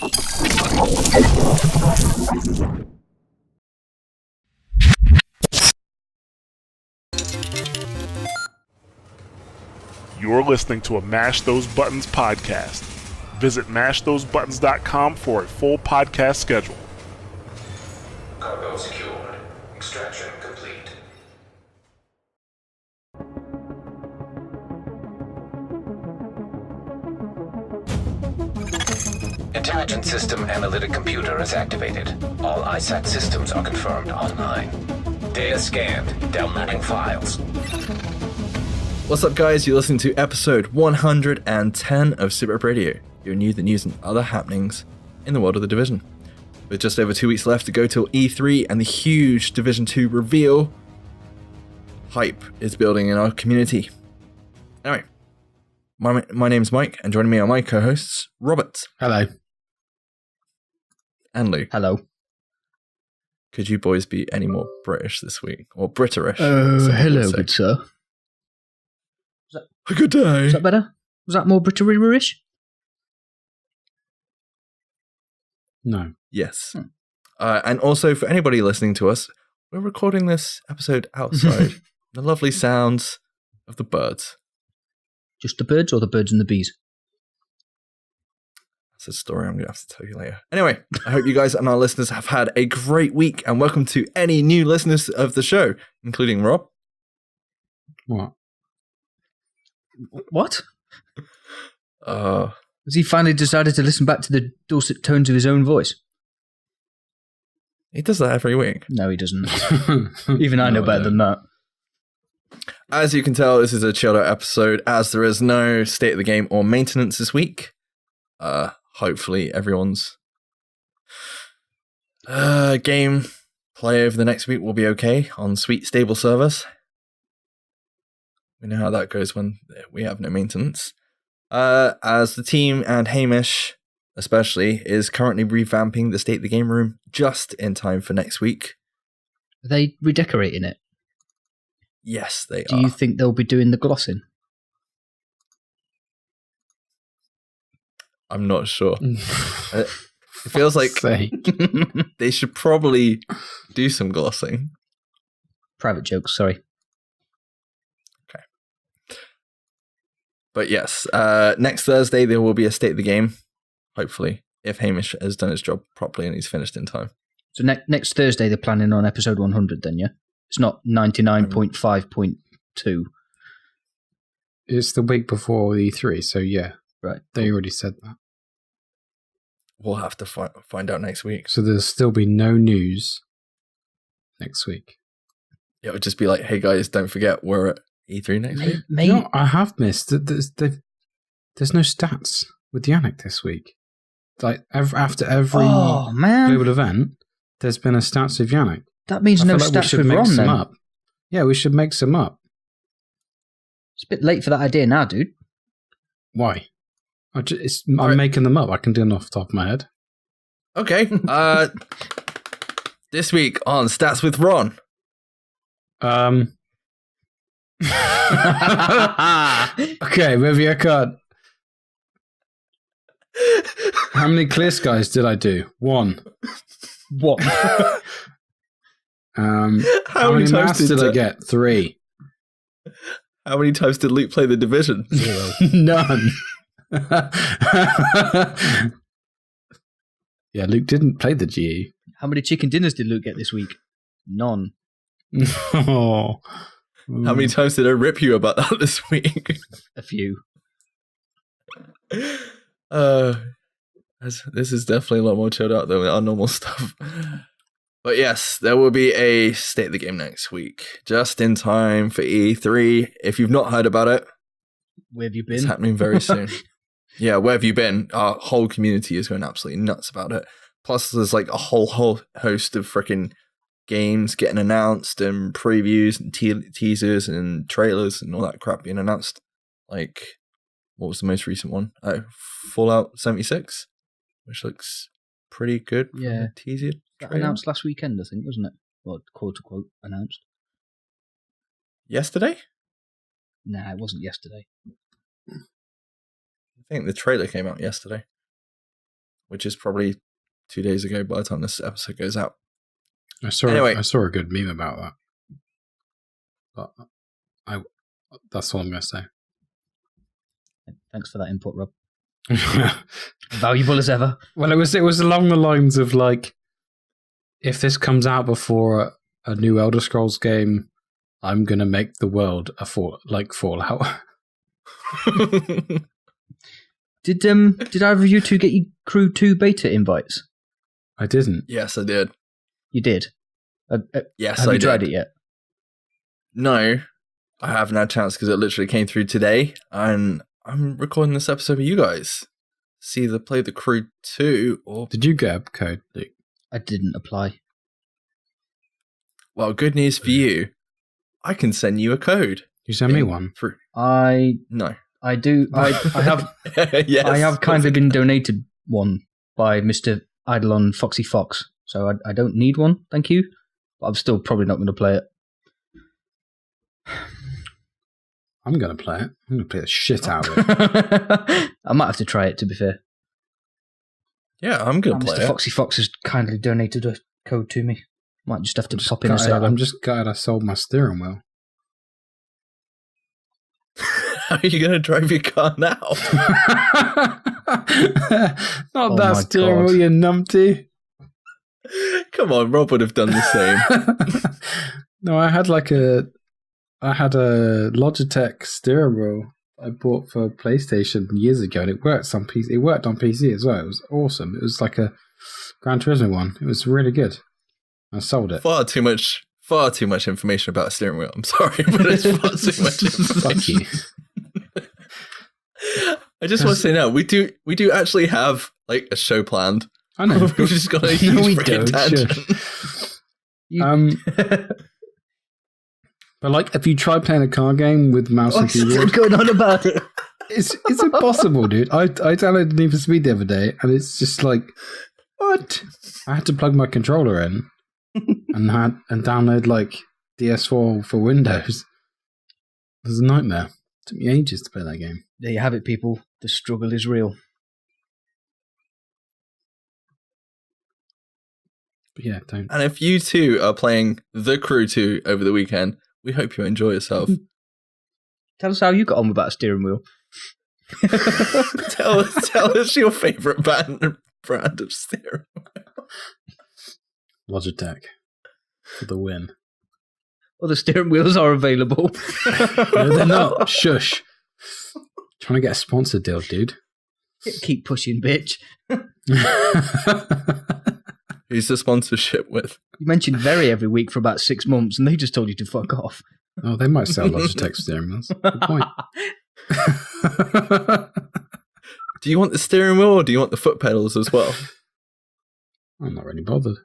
You're listening to a Mash Those Buttons podcast. Visit mashthosebuttons.com for a full podcast schedule. Cargo secured. Extraction complete. Intelligent System Analytic Computer is activated. All ISAC systems are confirmed online. Data scanned. Downloading files. What's up, guys? You're listening to episode 110 of SITREP Radio, your the news and other happenings in the world of the Division. With just over 2 weeks left to go till E3 and the huge Division 2 reveal, hype is building in our community. Anyway, my name's Mike, and joining me are my co-hosts, Robert. Hello. And Lou. Hello. Could you boys be any more British this week? Or Briterish? Oh, hello, good sir. A good day. Is that better? Was that more Briterish? No. Yes. And also, for anybody listening to us, we're recording this episode outside. The lovely sounds of the birds. Just the birds or the birds and the bees? That's a story I'm going to have to tell you later. Anyway, I hope you guys and our listeners have had a great week, and welcome to any new listeners of the show, including Rob. What? What? Has he finally decided to listen back to the dulcet tones of his own voice? He does that every week. No, he doesn't. Even I know better than that. As you can tell, this is a chilled out episode, as there is no state of the game or maintenance this week. Hopefully everyone's game play over the next week will be okay on sweet stable servers. We know how that goes when we have no maintenance. As the team and Hamish, especially, is currently revamping the state of the game room just in time for next week. Are they redecorating it? Yes, they are. Do you think they'll be doing the glossing? I'm not sure. It feels like they should probably do some glossing. Private jokes, sorry. But yes, next Thursday there will be a state of the game, hopefully, if Hamish has done his job properly and he's finished in time. So next Thursday they're planning on episode 100 then, yeah? It's not 99.5.2. It's the week before E3, so yeah. Right. They already said that. We'll have to find out next week. So there'll still be no news next week. It would just be like, hey guys, don't forget we're at E3 next week. You know, I have missed. There's no stats with Yannick this week. Like after every global event, there's been a stats with Yannick. That means no stats with Ron then. Up. Yeah, we should make some up. It's a bit late for that idea now, dude. Why? I'm making them up. I can do them off the top of my head. Okay. This week on Stats with Ron. Okay, review a card. How many clear skies did I do? One. What? How many maths did I get? 3. How many times did Luke play the Division? 0. None. Yeah, Luke didn't play the GE. How many chicken dinners did Luke get this week? None. Oh. How many times did I rip you about that this week? A few. This is definitely a lot more chilled out than our normal stuff. But yes, there will be a state of the game next week, just in time for E3. If you've not heard about it, where have you been? It's happening very soon. Yeah, where have you been? Our whole community is going absolutely nuts about it. Plus, there's like a whole host of freaking games getting announced and previews and teasers and trailers and all that crap being announced. Like, what was the most recent one? Fallout 76, which looks pretty good. Yeah, teaser announced last weekend, I think, wasn't it? Well, quote unquote announced. Yesterday? Nah, it wasn't yesterday. I think the trailer came out yesterday. which is probably 2 days ago by the time this episode goes out. I saw a good meme about that. But that's all I'm going to say. Thanks for that input, Rob. Valuable as ever. Well, it was along the lines of like, if this comes out before a new Elder Scrolls game, I'm going to make the world Fallout. Did either of you two get your Crew 2 beta invites? I didn't. Yes, I did. You did? Yes, have I you did. tried it yet? No, I haven't had a chance because it literally came through today, and I'm recording this episode with you guys. See either play the Crew 2 or... Did you get a code, Luke? I didn't apply. Well, good news for you. I can send you a code. You send me one? Through. No. I do. I have. Yes, I have kind of been donated one by Mr. Eidolon Foxy Fox, so I don't need one. Thank you, but I'm still probably not going to play it. I'm going to play it. I'm going to play the shit out of it. I might have to try it. To be fair, Yeah, I'm going to play Mr. it. Foxy Fox has kindly donated a code to me. Might just have to pop in and say hello. I'm just glad I sold my steering wheel. How are you going to drive your car now? Not Oh that my steering God. wheel, you numpty. Come on, Rob would have done the same. No, I had a Logitech steering wheel I bought for PlayStation years ago, and it worked on PC. It worked on PC as well. It was awesome. It was like a Gran Turismo one. It was really good. I sold it. Far too much information about a steering wheel. I'm sorry, but it's far too much Fuck you. information. I just want to say now, we do actually have like a show planned. I know. We've just got a huge No, we freaking don't. tangent. But like, if you try playing a car game with mouse and What's still keyboard, going on about it? it's impossible, dude. I downloaded Need for Speed the other day, and it's just like, what? I had to plug my controller in and download like DS4 for Windows. It was a nightmare. It took me ages to play that game. There you have it, people. The struggle is real. But yeah, don't. And if you too are playing The Crew 2 over the weekend, we hope you enjoy yourself. Tell us how you got on with that steering wheel. tell us your favourite brand of steering. Logitech for the win. Other steering wheels are available. No, they're not. Shush. Trying to get a sponsor deal, dude. Keep pushing, bitch. Who's the sponsorship with? You mentioned Very every week for about 6 months, and they just told you to fuck off. Oh, they might sell Logitech steering wheels. Good point. Do you want the steering wheel or do you want the foot pedals as well? I'm not really bothered.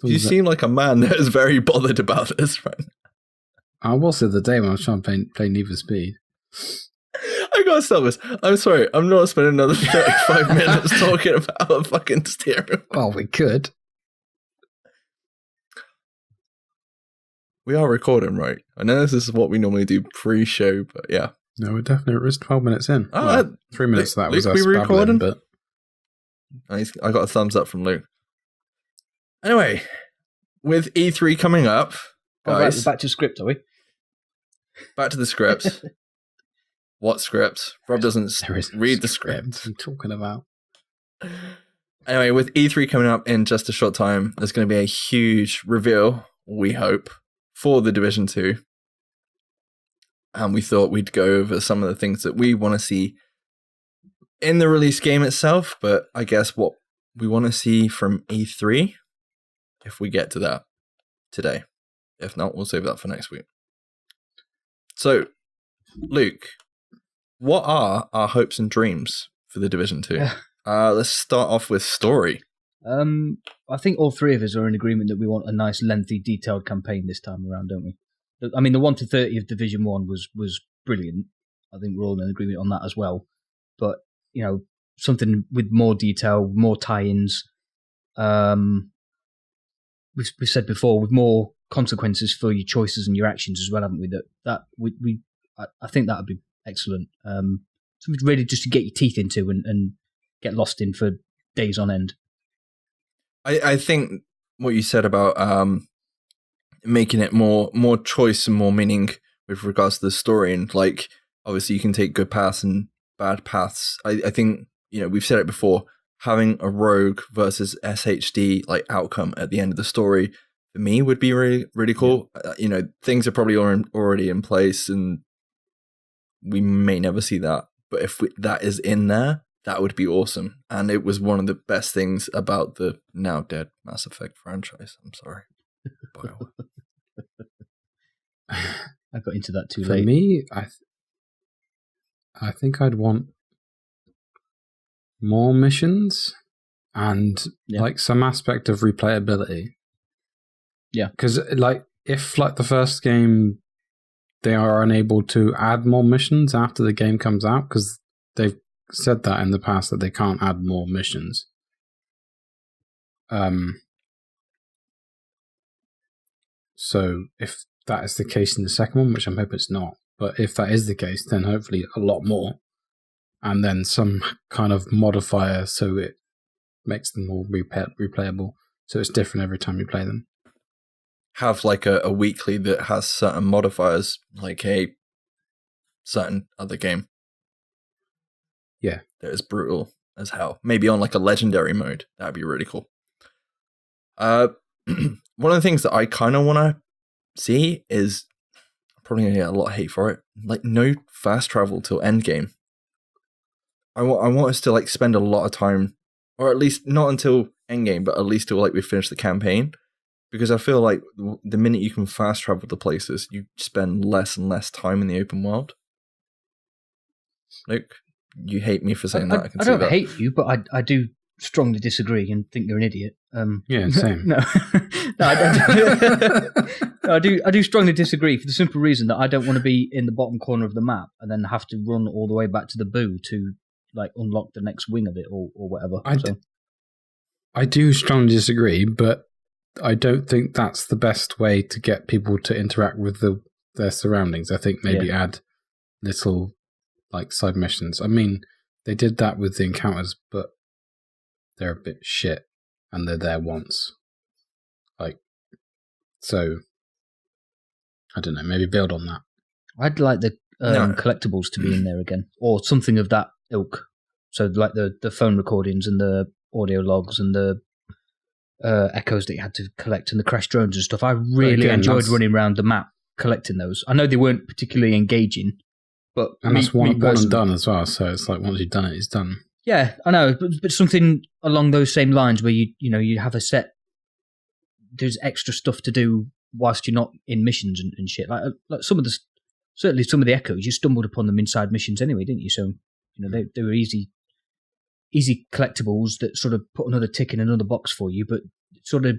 You seem like a man that is very bothered about this, right? I was the other day when I was trying to play Need for Speed. I gotta stop this. I'm sorry, I'm not spending another 35 minutes talking about a fucking steering wheel. Well, we could. We are recording, right? I know this is what we normally do pre-show, but yeah. No, we're definitely. It was 12 minutes in. Oh, Well, 3 minutes of that was Luke, us we babbling, recording? but I got a thumbs up from Luke. Anyway, with E3 coming up, guys, Back to script, are we? back to the script. What script? Rob doesn't there is read the What script. are you talking about? Anyway, with E3 coming up in just a short time, there's going to be a huge reveal, we hope, for the Division 2. And we thought we'd go over some of the things that we want to see in the release game itself, but I guess what we want to see from E3, if we get to that today. If not, we'll save that for next week. So, Luke, what are our hopes and dreams for the Division 2? Let's start off with story. I think all three of us are in agreement that we want a nice, lengthy, detailed campaign this time around, don't we? I mean, the 1 to 30 of Division 1 was brilliant. I think we're all in agreement on that as well. But, you know, something with more detail, more tie-ins. We've said before, with more consequences for your choices and your actions as well, haven't we? I think that would be excellent. Something really just to get your teeth into and get lost in for days on end. I think what you said about making it more choice and more meaning with regards to the story, and like obviously you can take good paths and bad paths. I think, you know, we've said it before, having a rogue versus SHD like outcome at the end of the story for me would be really, really cool. Yeah. You know, things are probably already in place and we may never see that, but if that is in there, that would be awesome. And it was one of the best things about the now dead Mass Effect franchise. I'm sorry. I got into that too For late. For me, I think I'd want more missions and like some aspect of replayability. Yeah. Because like if like the first game they are unable to add more missions after the game comes out, because they've said that in the past that they can't add more missions. So if that is the case in the second one, which I'm hoping it's not, but if that is the case, then hopefully a lot more, and then some kind of modifier so it makes them more replayable, so it's different every time you play them. Have like a weekly that has certain modifiers, like a certain other game. Yeah. That is brutal as hell. Maybe on like a legendary mode. That'd be really cool. One of the things that I kind of want to see is, I'm probably going to get a lot of hate for it, like no fast travel till endgame. I want us to like spend a lot of time, or at least not until endgame, but at least till like we finish the campaign. Because I feel like the minute you can fast travel to places, you spend less and less time in the open world. Luke, you hate me for saying that. I don't hate you, but I do strongly disagree and think you're an idiot. Yeah, same. No, I do strongly disagree for the simple reason that I don't want to be in the bottom corner of the map and then have to run all the way back to the boo to like unlock the next wing of it or whatever. I do strongly disagree, but I don't think that's the best way to get people to interact with their surroundings. I think maybe add little like side missions. I mean, they did that with the encounters, but they're a bit shit and they're there once. Like, so I don't know, maybe build on that. I'd like the collectibles to be in there again, or something of that ilk. So like the phone recordings and the audio logs and the echoes that you had to collect and the crash drones and stuff. I really enjoyed running around the map collecting those. I know they weren't particularly engaging, but that's one and done as well. So it's like once you've done it, it's done. Yeah, I know, but something along those same lines where you have a set. There's extra stuff to do whilst you're not in missions and shit. Like certainly some of the echoes, you stumbled upon them inside missions anyway, didn't you? So they were easy collectibles that sort of put another tick in another box for you, but sort of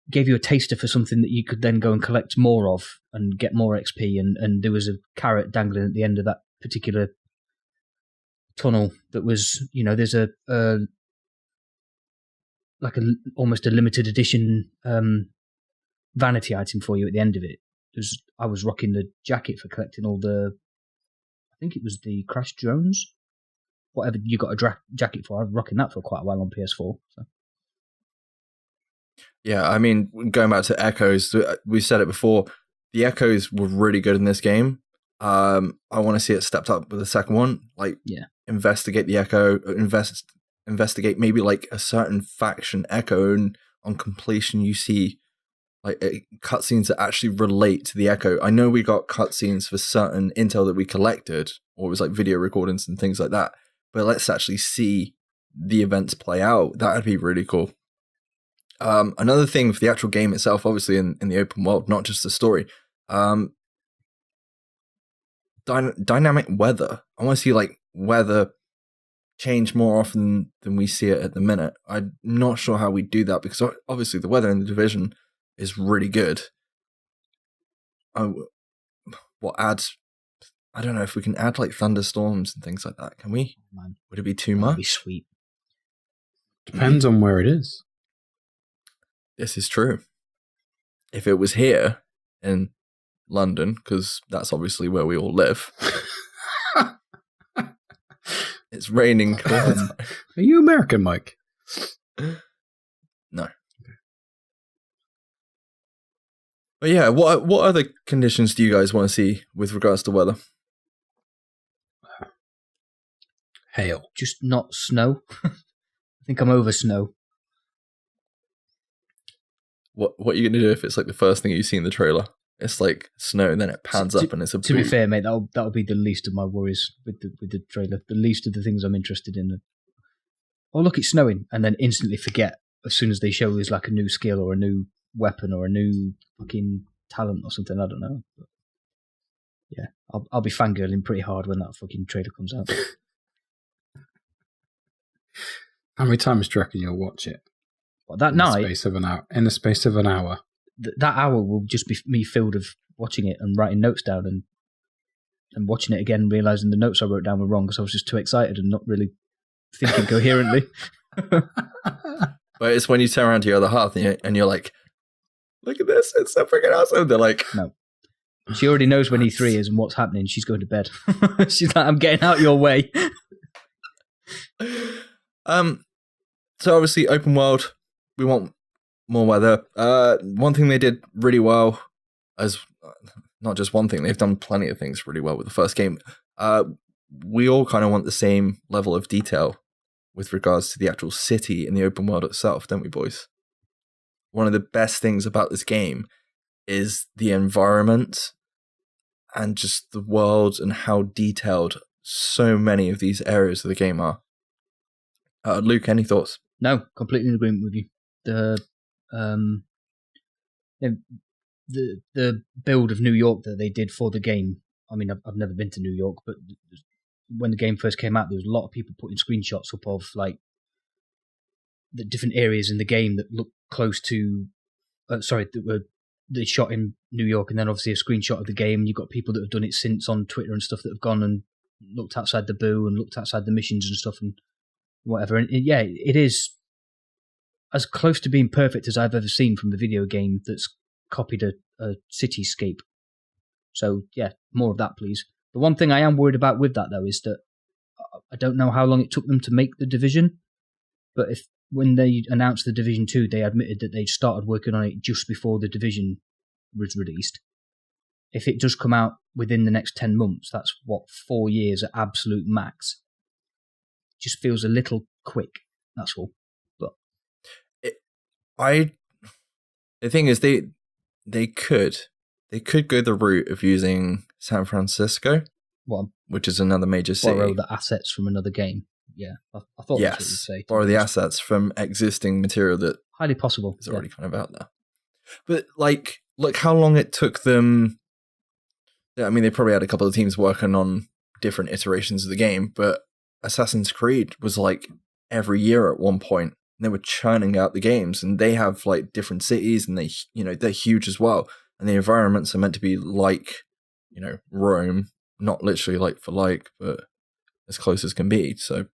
gave you a taster for something that you could then go and collect more of and get more XP. And there was a carrot dangling at the end of that particular tunnel that was, there's almost a limited edition vanity item for you at the end of it. I was rocking the jacket for collecting all I think it was the crash drones. Whatever you got a jacket for, I was rocking that for quite a while on PS4. So. Yeah, I mean, going back to echoes, we said it before, the echoes were really good in this game. I want to see it stepped up with the second one. Like, investigate the echo, investigate maybe like a certain faction echo, and on completion you see like cutscenes that actually relate to the echo. I know we got cutscenes for certain intel that we collected, or it was like video recordings and things like that. But let's actually see the events play out. That would be really cool. Another thing for the actual game itself, obviously in the open world, not just the story, dynamic weather. I want to see like weather change more often than we see it at the minute. I'm not sure how we do that because obviously the weather in the Division is really good. What adds? I don't know if we can add like thunderstorms and things like that. Can we? Oh, man. Would it be too much? That'd be sweet. Depends on where it is. This is true. If it was here in London, because that's obviously where we all live, It's raining. Are you American, Mike? No. But yeah, what other conditions do you guys want to see with regards to weather? Hail. Just not snow. I think I'm over snow. What are you going to do if it's like the first thing you see in the trailer? It's like snow, and then it pans up, and it's a. To be fair, mate, that'll be the least of my worries with the trailer. The least of the things I'm interested in. Oh, look, it's snowing, and then instantly forget as soon as they show us like a new skill or a new weapon or a new fucking talent or something. I don't know. But yeah, I'll be fangirling pretty hard when that fucking trailer comes out. How many times do you reckon you'll watch it? But that night, in the space of an hour. That hour will just be me filled of watching it and writing notes down and watching it again, realising the notes I wrote down were wrong because I was just too excited and not really thinking coherently. But it's when you turn around to your other half and you're like, look at this, it's so freaking awesome. They're like, no. She already knows when E3 is and what's happening. She's going to bed. She's like, I'm getting out your way. So obviously open world, we want more weather. One thing they did really well, as not just one thing, they've done plenty of things really well with the first game. We all kind of want the same level of detail with regards to the actual city and the open world itself, don't we, boys? One of the best things about this game is the environment and just the world and how detailed so many of these areas of the game are. Luke, any thoughts? No, completely in agreement with you. The build of New York that they did for the game. I mean, I've never been to New York, but when the game first came out, there was a lot of people putting screenshots up of like the different areas in the game that look close to. They shot in New York, and then obviously a screenshot of the game. You've got people that have done it since on Twitter and stuff that have gone and looked outside the boo and looked outside the missions and stuff and whatever. And yeah, it is as close to being perfect as I've ever seen from a video game that's copied a cityscape. So yeah, more of that, please. The one thing I am worried about with that, though, is that I don't know how long it took them to make the Division, but when they announced the Division 2, they admitted that they'd started working on it just before the Division was released. If it does come out within the next 10 months, that's 4 years at absolute max. Just feels a little quick, that's all. But the thing is, they could go the route of using San Francisco, which is another major city. Borrow the assets from another game. Yeah, I thought that's what you'd say. Borrow the assets from existing material that highly possible is already kind of out there. But like, look how long it took them. I mean, they probably had a couple of teams working on different iterations of the game, but Assassin's Creed was like every year at one point. They were churning out the games, and they have like different cities, and they're huge as well. And the environments are meant to be like, Rome, not literally like for like, but as close as can be. So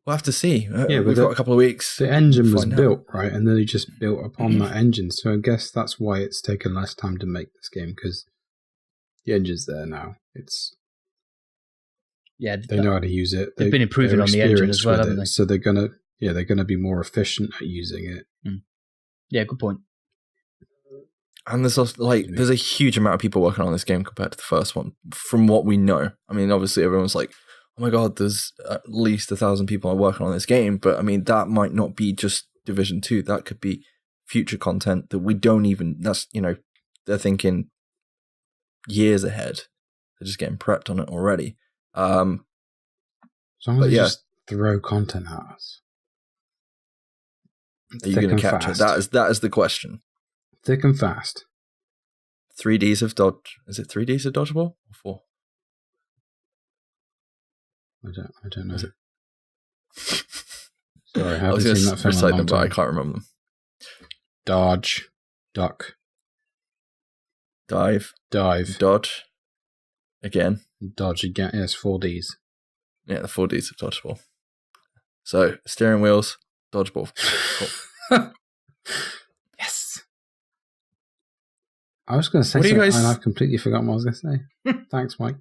we'll have to see. We've got a couple of weeks. The engine was built, right? And then they just built upon that engine. So I guess that's why it's taken less time to make this game, because the engine's there now. They know how to use it. They've been improving on the engine as well, haven't they? So they're gonna be more efficient at using it. Yeah, good point. And there's also, there's a huge amount of people working on this game compared to the first one, from what we know. I mean, obviously everyone's like, oh my god, there's at least 1,000 people working on this game, but I mean, that might not be just Division 2. That could be future content that we don't even, they're thinking years ahead. They're just getting prepped on it already. As long as they just throw content at us. Are you going to capture it? That is the question. Thick and fast. 3Ds of dodge. Is it 3Ds of dodgeball or 4? I don't know. Sorry, I was going to recite them, but I can't remember them. Dodge, duck, dive, dodge. Again. Dodge again. Yes, 4Ds. Yeah, the 4Ds of dodgeball. So, steering wheels, dodgeball. Cool. Yes. I was going to say something, and I completely forgot what I was going to say. Thanks, Mike.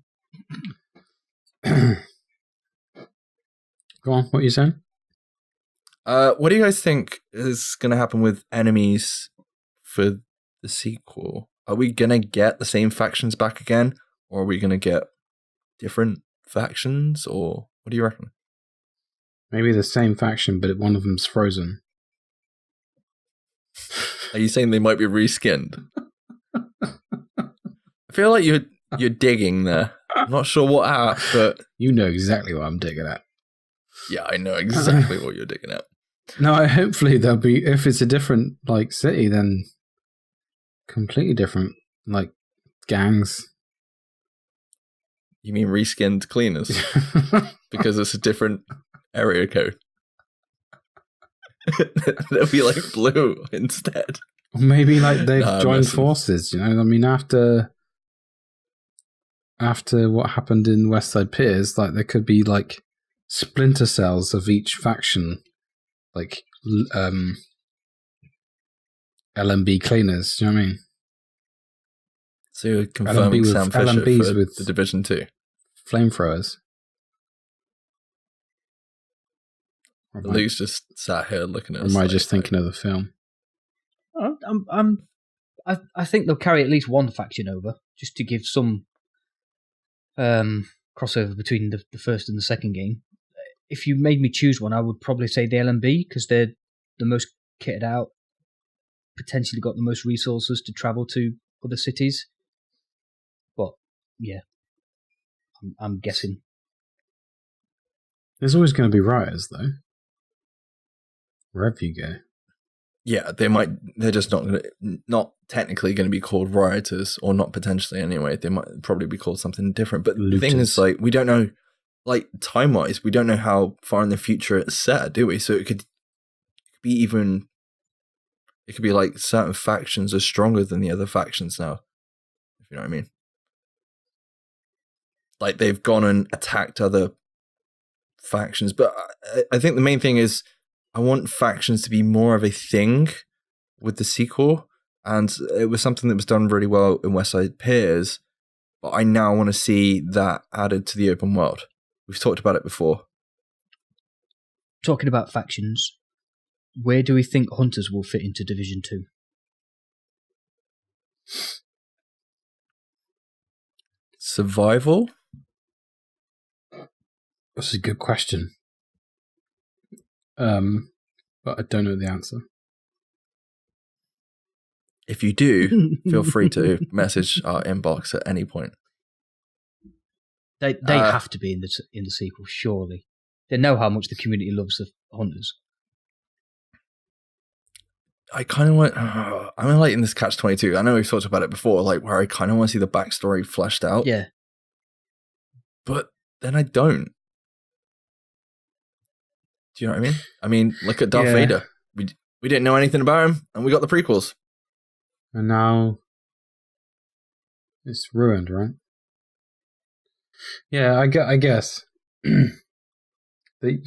Go on, what are you saying? What do you guys think is going to happen with enemies for the sequel? Are we going to get the same factions back again? Or are we going to get different factions? Or what do you reckon? Maybe the same faction, but one of them's frozen. Are you saying they might be reskinned? I feel like you're digging there. I'm not sure what at, but... You know exactly what I'm digging at. Yeah, I know exactly what you're digging at. No, hopefully there'll be, if it's a different like city, then completely different like gangs. You mean reskinned cleaners? Because it's a different area code. They'll be like blue instead. Or maybe like they've joined forces, you know? I mean, after what happened in Westside Piers, like there could be like splinter cells of each faction, like LMB cleaners, do you know what I mean? So you're confirming Sam Fisher LMBs for with the Division 2? Flamethrowers. Luke's just sat here looking at us. Or am I just thinking of the film? I think they'll carry at least one faction over, just to give some crossover between the first and the second game. If you made me choose one, I would probably say the LMB, because they're the most kitted out, potentially got the most resources to travel to other cities. But, yeah, I'm guessing. There's always going to be rioters, though. Wherever you go. Yeah, they're just not technically going to be called rioters, or not potentially anyway. They might probably be called something different. But Looters. The thing is, like, we don't know, like, time-wise, we don't know how far in the future it's set, do we? So it could be like certain factions are stronger than the other factions now, if you know what I mean. Like, they've gone and attacked other factions. But I think the main thing is, I want factions to be more of a thing with the sequel, and it was something that was done really well in Westside Piers, but I now want to see that added to the open world. We've talked about it before. Talking about factions, where do we think Hunters will fit into Division 2? Survival? That's a good question. But I don't know the answer. If you do, feel free to message our inbox at any point. They have to be in the sequel, surely. They know how much the community loves the Hunters. I kind of want... I'm like in this catch-22. I know we've talked about it before, like where I kind of want to see the backstory fleshed out. Yeah. But then I don't. Do you know what I mean? I mean, look at Darth Vader. We didn't know anything about him, and we got the prequels. And now it's ruined, right? Yeah, I guess. You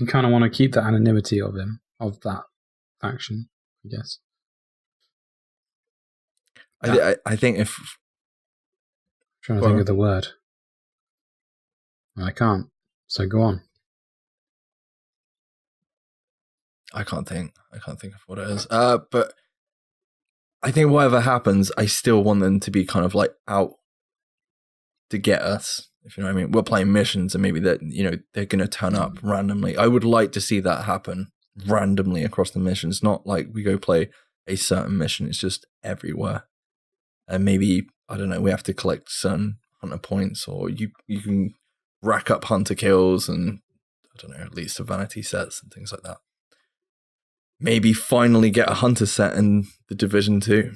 kind of want to keep the anonymity of him, of that faction, I guess. I think if... I'm trying to think of the word. I can't, so go on. I can't think of what it is. But I think whatever happens, I still want them to be kind of like out to get us. If you know what I mean. We're playing missions, and maybe that they're going to turn up randomly. I would like to see that happen randomly across the missions, not like we go play a certain mission. It's just everywhere, and maybe I don't know. We have to collect certain hunter points, or you can rack up hunter kills, and I don't know, at least the vanity sets and things like that. Maybe finally get a hunter set in the Division 2,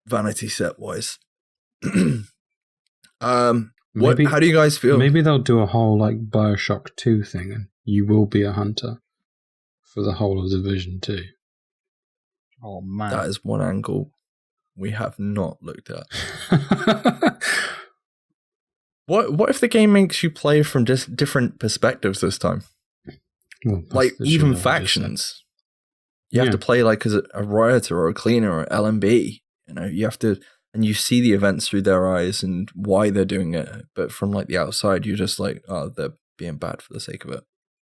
vanity set wise. How do you guys feel? Maybe they'll do a whole like BioShock 2 thing, and you will be a hunter for the whole of Division 2. Oh man, that is one angle we have not looked at. What if the game makes you play from just different perspectives this time? Well, like even factions. You have to play like as a rioter or a cleaner or LMB. You have to, and you see the events through their eyes and why they're doing it. But from like the outside, you're just like, oh, they're being bad for the sake of it,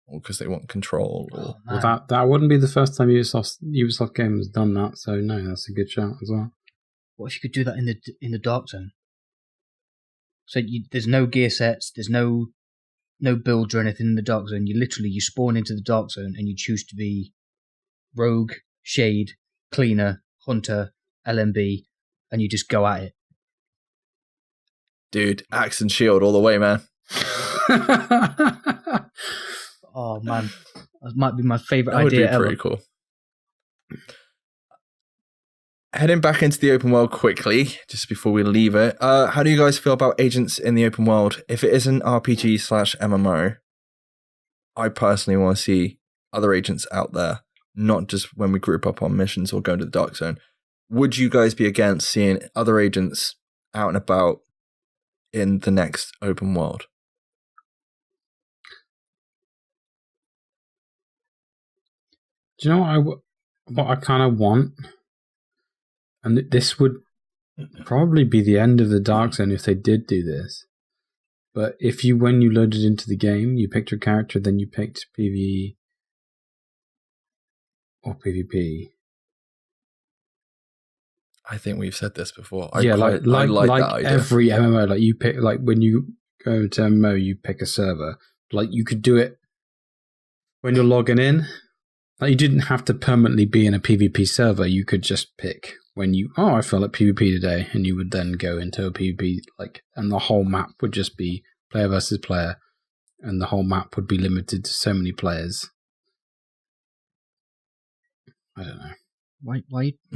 or because they want control. Or Well, that wouldn't be the first time Ubisoft game has done that. So no, that's a good shout as well. What if you could do that in the Dark Zone? So there's no gear sets, there's no builds or anything in the Dark Zone. You spawn into the Dark Zone and you choose to be rogue, shade, cleaner, hunter, LMB, and you just go at it. Dude, axe and shield all the way, man. Oh man, that might be my favorite That would idea be ever. pretty cool. Heading back into the open world quickly, just before we leave it. How do you guys feel about agents in the open world? If it is an RPG/MMO, I personally want to see other agents out there, not just when we group up on missions or go to the Dark Zone. Would you guys be against seeing other agents out and about in the next open world? Do you know what I kind of want? And this would probably be the end of the Dark Zone if they did do this. But when you loaded into the game, you picked your character, then you picked PvE or PvP. I think we've said this before. I like that idea. Every MMO, like you pick, like when you go to MMO, you pick a server. Like you could do it when you're logging in. Like you didn't have to permanently be in a PvP server. You could just pick when I feel like PvP today, and you would then go into a PvP, and the whole map would just be player versus player, and the whole map would be limited to so many players. I don't know. Why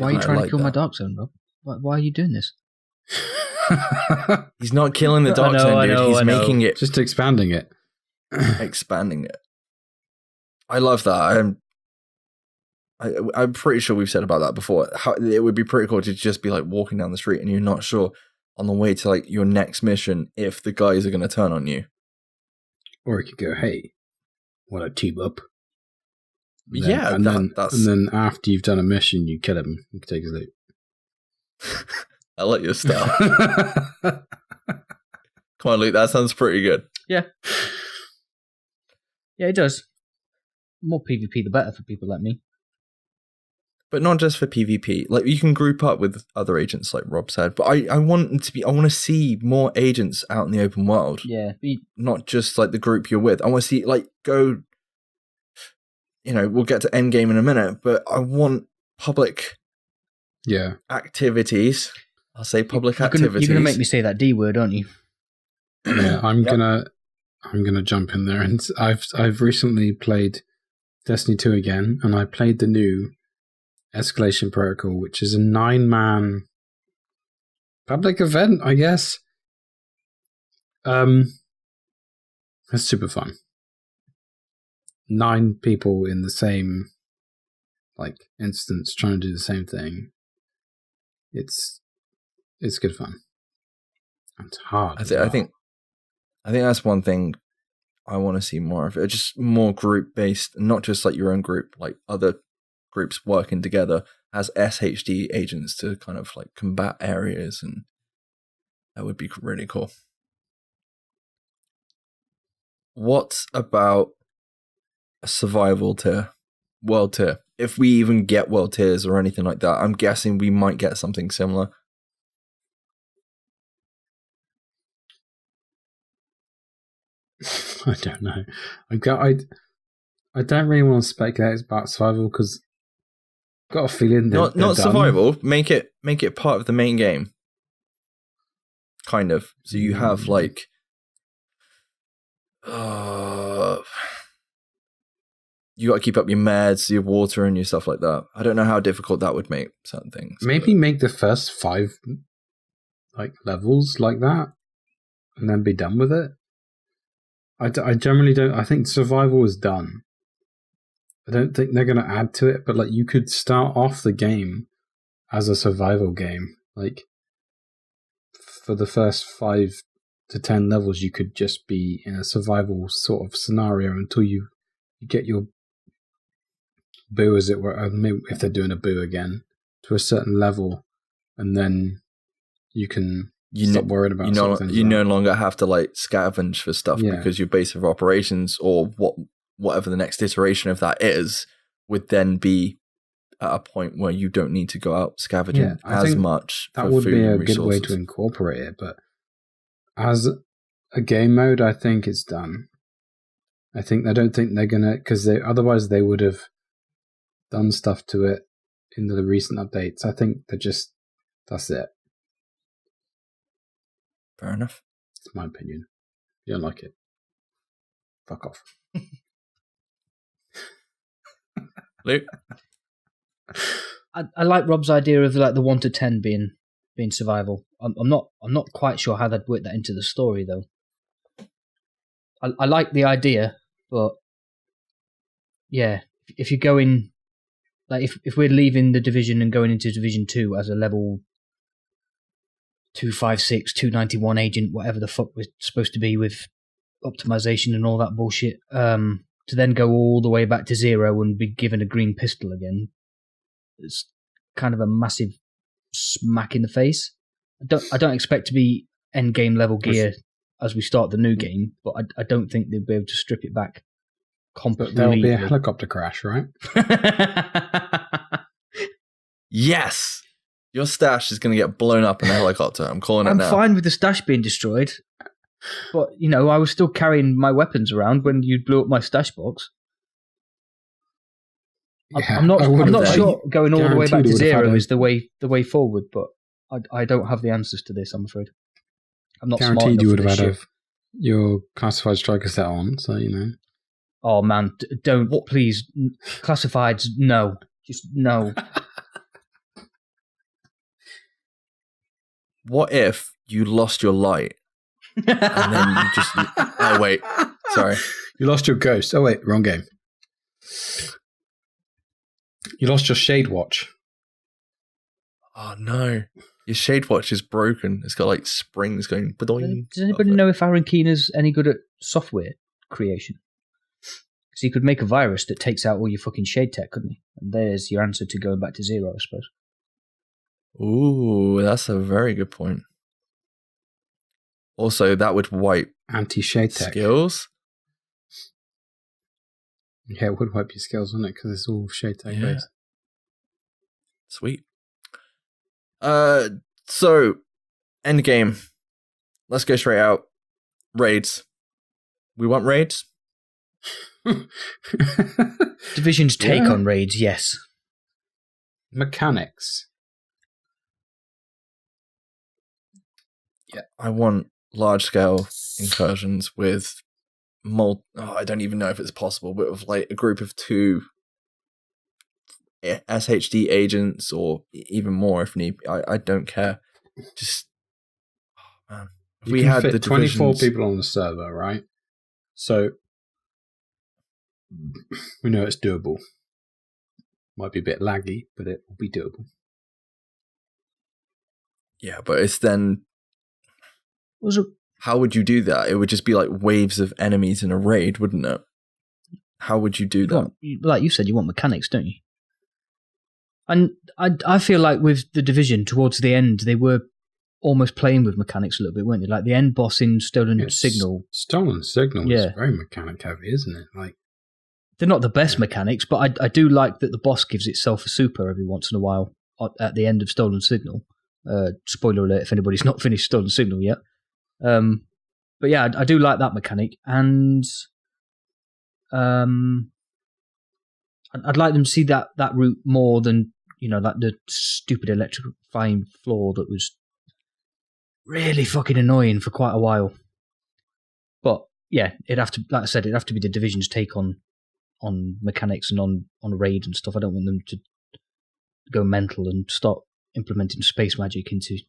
are you trying to kill my Dark Zone, Rob? Why are you doing this? He's not killing the Dark Zone, dude. He's making it, just expanding it. expanding it. I love that. I'm pretty sure we've said about that before. How it would be pretty cool to just be like walking down the street and you're not sure on the way to like your next mission if the guys are going to turn on you. Or you could go, "Hey, want to team up?" And then after you've done a mission, you kill him. You can take his loot. I like your style. Come on, Luke. That sounds pretty good. Yeah, it does. More PvP, the better for people like me. But not just for PvP. Like you can group up with other agents, like Rob said. But I want to see more agents out in the open world. Yeah, not just like the group you're with. I want to see go. We'll get to endgame in a minute, but I want public. Yeah. Activities. I'll say public activities. You're gonna make me say that D word, aren't you? Yeah, I'm gonna jump in there, and I've recently played Destiny 2 again, and I played the new Escalation Protocol, which is a 9-man public event, I guess. It's super fun. 9 people in the same instance trying to do the same thing. It's good fun. It's hard. I think that's one thing I want to see more of. Just more group based, not just like your own group, like other groups working together as SHD agents to kind of like combat areas, and that would be really cool. What about a survival tier, world tier? If we even get world tiers or anything like that, I'm guessing we might get something similar. I don't know. I don't really want to speculate about survival because I've got a feeling that not survival. Make it part of the main game. Kind of. So you have like you got to keep up your meds, your water, and your stuff like that. I don't know how difficult that would make certain things. Maybe make the first 5 levels like that, and then be done with it. I generally don't. I think survival is done. I don't think they're going to add to it, but you could start off the game as a survival game. For the first 5 to 10 levels, you could just be in a survival sort of scenario until you get your boo, as it were. Maybe if they're doing a boo again, to a certain level, and then you can stop worrying about sort of things. You no longer have to like scavenge for stuff because your base of operations or whatever the next iteration of that is would then be at a point where you don't need to go out scavenging as much. That would be a good way to incorporate it, but as a game mode, I think it's done. I don't think they're gonna, because otherwise they would have done stuff to it in the recent updates. I think that's it. Fair enough. It's my opinion. You don't like it? Fuck off. Luke? I like Rob's idea of like the 1 to 10 being survival. I'm not quite sure how they'd work that into the story though. I like the idea, but yeah, if you're going like if we're leaving the division and going into Division 2 as a level 256, 291 agent, whatever the fuck we're supposed to be with optimization and all that bullshit, to then go all the way back to 0 and be given a green pistol again, it's kind of a massive smack in the face. I don't expect to be end game level gear as we start the new game, but I don't think they'll be able to strip it back completely. But there'll be a helicopter crash, right? Yes! Your stash is going to get blown up in a helicopter. I'm calling it now. I'm fine with the stash being destroyed, but, I was still carrying my weapons around when you blew up my stash box. Yeah, I'm not sure going all the way back to 0 is the way forward, but I don't have the answers to this, I'm afraid. I'm not smart enough you would for have this had shit. your classified striker set on, so Oh man, don't, please. Classifieds, no. Just no. What if you lost your light and then you just... Oh, wait. Sorry. You lost your ghost. Oh, wait. Wrong game. You lost your shade watch. Oh, no. Your shade watch is broken. It's got like springs going... Does anybody know if Aaron Keener's any good at software creation? Because he could make a virus that takes out all your fucking shade tech, couldn't he? And there's your answer to going back to 0, I suppose. Ooh, that's a very good point. Also, that would wipe anti-shade tech skills. Yeah, it would wipe your skills, wouldn't it? Because it's all shade tech based. Sweet. So end game. Let's go straight out. Raids. We want raids. Division's take on raids, yes. Mechanics. Yeah, I want large-scale incursions with I don't even know if it's possible, but with like a group of 2 SHD agents or even more if need. I don't care. Just man, if we had the 24 people on the server, right? So we know it's doable. Might be a bit laggy, but it will be doable. Yeah, but it's then. How would you do that? It would just be like waves of enemies in a raid, wouldn't it? How would you do that? Like you said, you want mechanics, don't you? And I feel like with the Division, towards the end, they were almost playing with mechanics a little bit, weren't they? Like the end boss in Stolen Signal. Stolen Signal is very mechanic heavy, isn't it? Like they're not the best mechanics, but I do like that the boss gives itself a super every once in a while at the end of Stolen Signal. Spoiler alert if anybody's not finished Stolen Signal yet. But yeah, I do like that mechanic, and I'd like them to see that route more than like the stupid electrifying floor that was really fucking annoying for quite a while. But yeah, it'd have to, like I said, it'd have to be the Division's take on mechanics and on raid and stuff. I don't want them to go mental and start implementing space magic into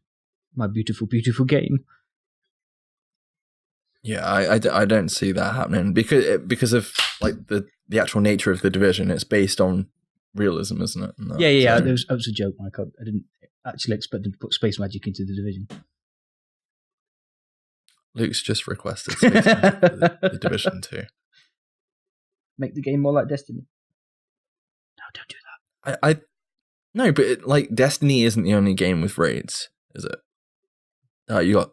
my beautiful, beautiful game. Yeah, I don't see that happening because of like the actual nature of the Division. It's based on realism, isn't it? No, yeah. That was a joke, Mike. I didn't actually expect them to put space magic into the Division. Luke's just requested space magic for the Division 2. Make the game more like Destiny. No, don't do that. No, but like Destiny isn't the only game with raids, is it? You got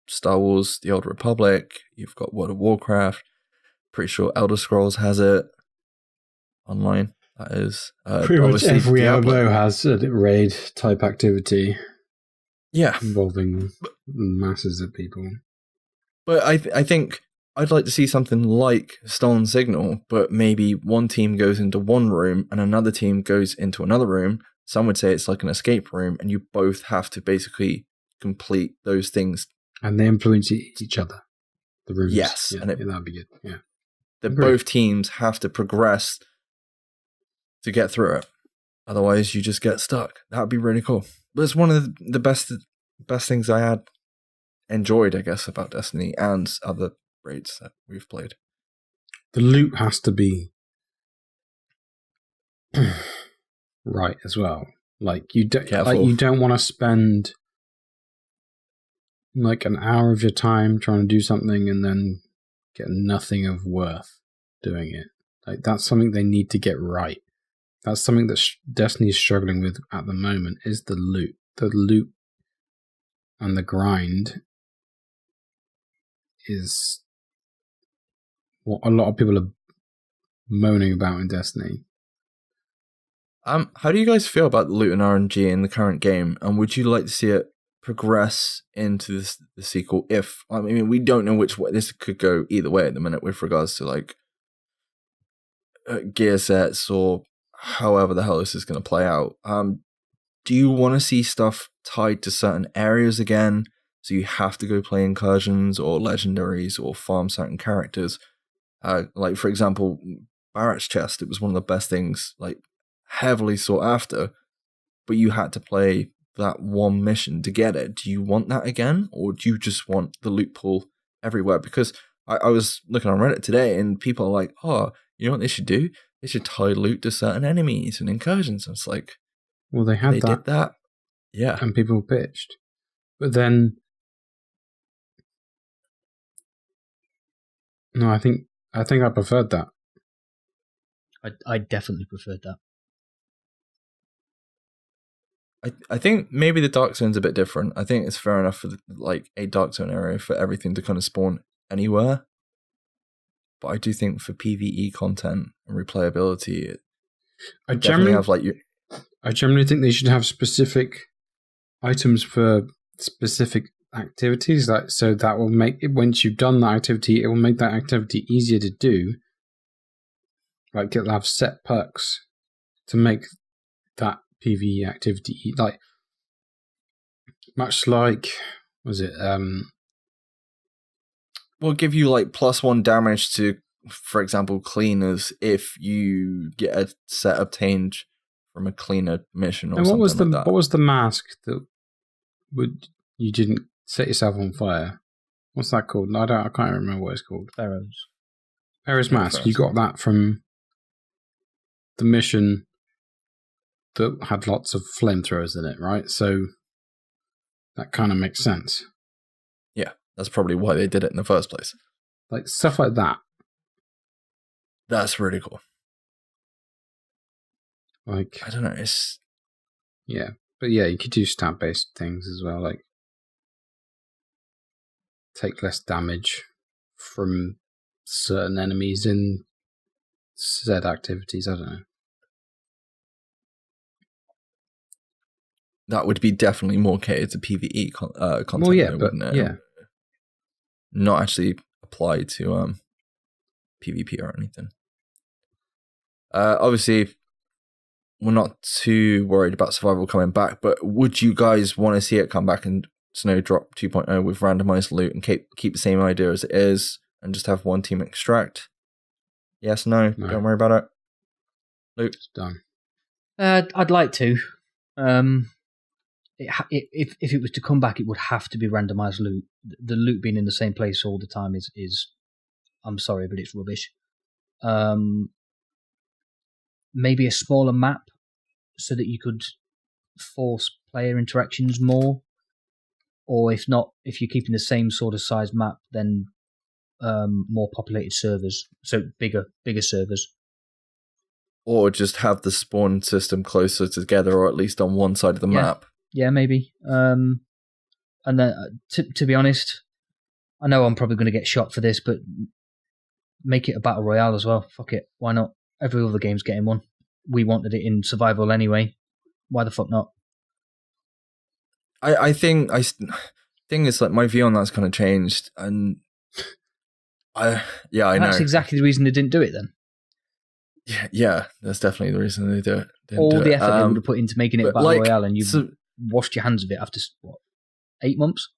Star Wars: The Old Republic. You've got World of Warcraft. Pretty sure Elder Scrolls has it online. That is pretty much every Diablo. MMO has a raid type activity. Yeah, involving masses of people. But I think I'd like to see something like Stolen Signal, but maybe one team goes into one room and another team goes into another room. Some would say it's like an escape room, and you both have to basically complete those things. And they influence each other. The rooms. Yes, yeah, and that'd be good. Yeah, both teams have to progress to get through it. Otherwise, you just get stuck. That would be really cool. But it's one of the best things I had enjoyed, I guess, about Destiny and other raids that we've played. The loot has to be right as well. Like you don't want to spend like an hour of your time trying to do something and then get nothing of worth doing it. Like that's something they need to get right. That's something that Destiny's struggling with at the moment is the loot. The loot and the grind is what a lot of people are moaning about in Destiny. How do you guys feel about the loot and RNG in the current game? And would you like to see it progress into the sequel? We don't know which way this could go either way at the minute with regards to like gear sets or however the hell this is going to play out. Do you want to see stuff tied to certain areas again? So you have to go play incursions or legendaries or farm certain characters. Like, for example, Barrett's chest, it was one of the best things, like, heavily sought after, but you had to play that one mission to get it. Do you want that again? Or do you just want the loot pool everywhere? Because I was looking on Reddit today and people are like, oh, you know what they should do? They should tie loot to certain enemies and incursions. And it's like, well, they did that. Yeah. And people bitched. But then, no, I think I preferred that. I definitely preferred that. I think maybe the Dark Zone's a bit different. I think it's fair enough for a Dark Zone area for everything to kind of spawn anywhere. But I do think for PvE content and replayability, I generally think they should have specific items for specific activities. So that will make it, once you've done that activity, it will make that activity easier to do. Like it'll have set perks to make that PvE activity, like much like will give you like +1 damage to, for example, cleaners if you get a set obtained from a cleaner mission or something like that. What was the mask that you didn't set yourself on fire? What's that called? I can't remember what it's called. Pharaoh's mask. You got that from the mission that had lots of flamethrowers in it, right? So that kind of makes sense. Yeah, that's probably why they did it in the first place. Like stuff like that. That's really cool. Like, I don't know, it's... Yeah, but yeah, you could do stat-based things as well, like take less damage from certain enemies in said activities, I don't know. That would be definitely more catered to PvE content. Well, yeah, wouldn't it? Yeah. Not actually applied to PvP or anything. Obviously, we're not too worried about survival coming back, but would you guys want to see it come back in Snowdrop 2.0 with randomized loot and keep the same idea as it is and just have one team extract? Yes, no, don't worry about it. Loot. It's done. I'd like to. If it was to come back, it would have to be randomized loot. The loot being in the same place all the time is I'm sorry, but it's rubbish. Maybe a smaller map so that you could force player interactions more, or if not, if you're keeping the same sort of size map, then more populated servers, so bigger servers. Or just have the spawn system closer together, or at least on one side of the map. Yeah, maybe. And then, to be honest, I know I'm probably going to get shot for this, but make it a battle royale as well. Fuck it, why not? Every other game's getting one. We wanted it in survival anyway. Why the fuck not? I think it's like my view on that's kind of changed, and I know That's exactly the reason they didn't do it then. Yeah, that's definitely the reason they do it. All the effort they would have put into making it a battle royale, and you so, washed your hands of it after what, 8 months?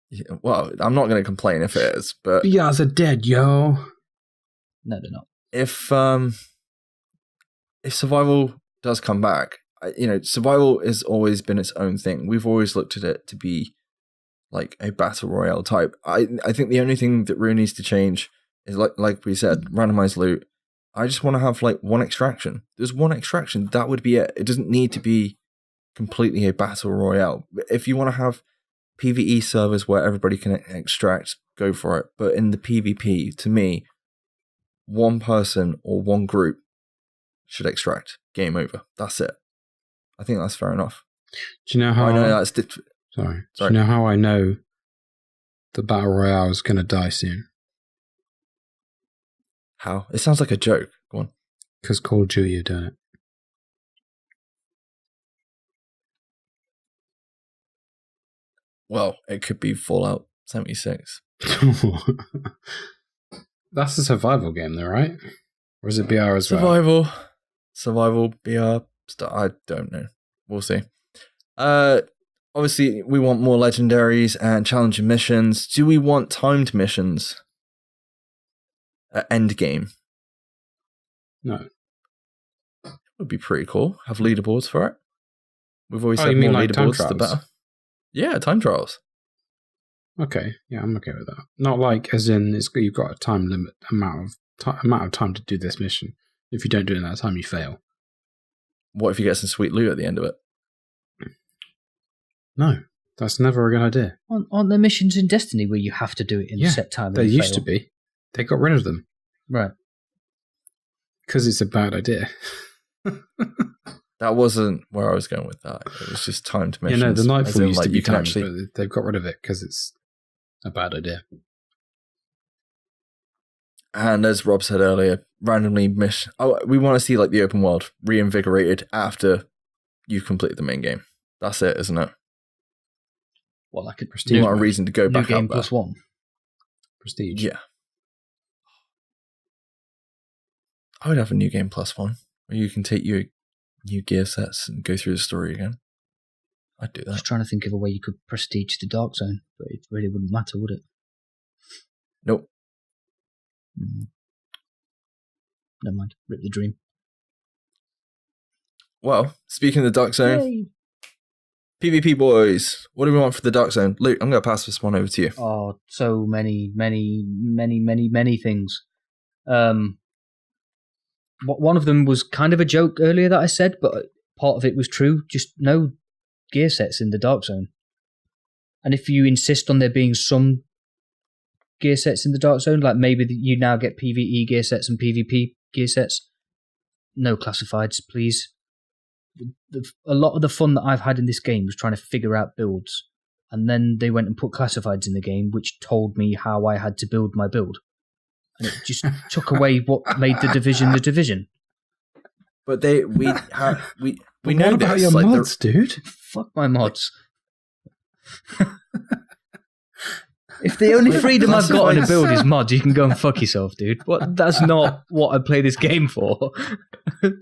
Yeah, well, I'm not going to complain if it is, but you guys are dead, yo. No, they're not. If survival does come back, survival has always been its own thing. We've always looked at it to be like a battle royale type. I think the only thing that really needs to change is like we said, randomized loot. I just want to have like one extraction. There's one extraction. That would be it. It doesn't need to be completely a battle royale. If you want to have PvE servers where everybody can extract, go for it. But in the PvP, to me, one person or one group should extract. Game over. That's it. I think that's fair enough. Do you know how I know that's Sorry. Do you know how I know the battle royale is going to die soon? How? It sounds like a joke. Go on. Because Call of Duty are doing it. Well, it could be Fallout 76. That's a survival game, though, right? Or is it BR as well? Survival, BR. I don't know. We'll see. Obviously, we want more legendaries and challenging missions. Do we want timed missions at endgame? No. It would be pretty cool. Have leaderboards for it. We've always said you more mean like time leaderboards, the trials? better. Yeah, time trials. Okay, yeah, I'm okay with that. Not like as in you've got a time limit amount of time to do this mission. If you don't do it in that time, you fail. What if you get some sweet loot at the end of it? No, that's never a good idea. Aren't there missions in Destiny where you have to do it in a set time? There used to be. They got rid of them. Right. Because it's a bad idea. That wasn't where I was going with that. It was just timed missions. The Nightfall used to be you can timed, actually... but they've got rid of it because it's a bad idea. And as Rob said earlier, randomly we want to see like the open world reinvigorated after you've completed the main game. That's it, isn't it? Well, like a Prestige. You want a reason to go back new game out there. +1. Prestige. Yeah. I would have a new game +1 where you can take your new gear sets and go through the story again. I'd do that. I was trying to think of a way you could prestige the Dark Zone, but it really wouldn't matter, would it? Nope. Never mind. Rip the dream. Well, speaking of the Dark Zone, Yay. PvP boys, what do we want for the Dark Zone? Luke, I'm going to pass this one over to you. Oh, so many things. One of them was kind of a joke earlier that I said, but part of it was true. Just no gear sets in the Dark Zone. And if you insist on there being some gear sets in the Dark Zone, like maybe you now get PvE gear sets and PvP gear sets, no classifieds, please. A lot of the fun that I've had in this game was trying to figure out builds, and then they went and put classifieds in the game, which told me how I had to build my build, and it just took away what made the division. But we know what about this. your like mods, dude? Fuck my mods. If the only freedom I've got on a build is mods, you can go and fuck yourself, dude. That's not what I play this game for.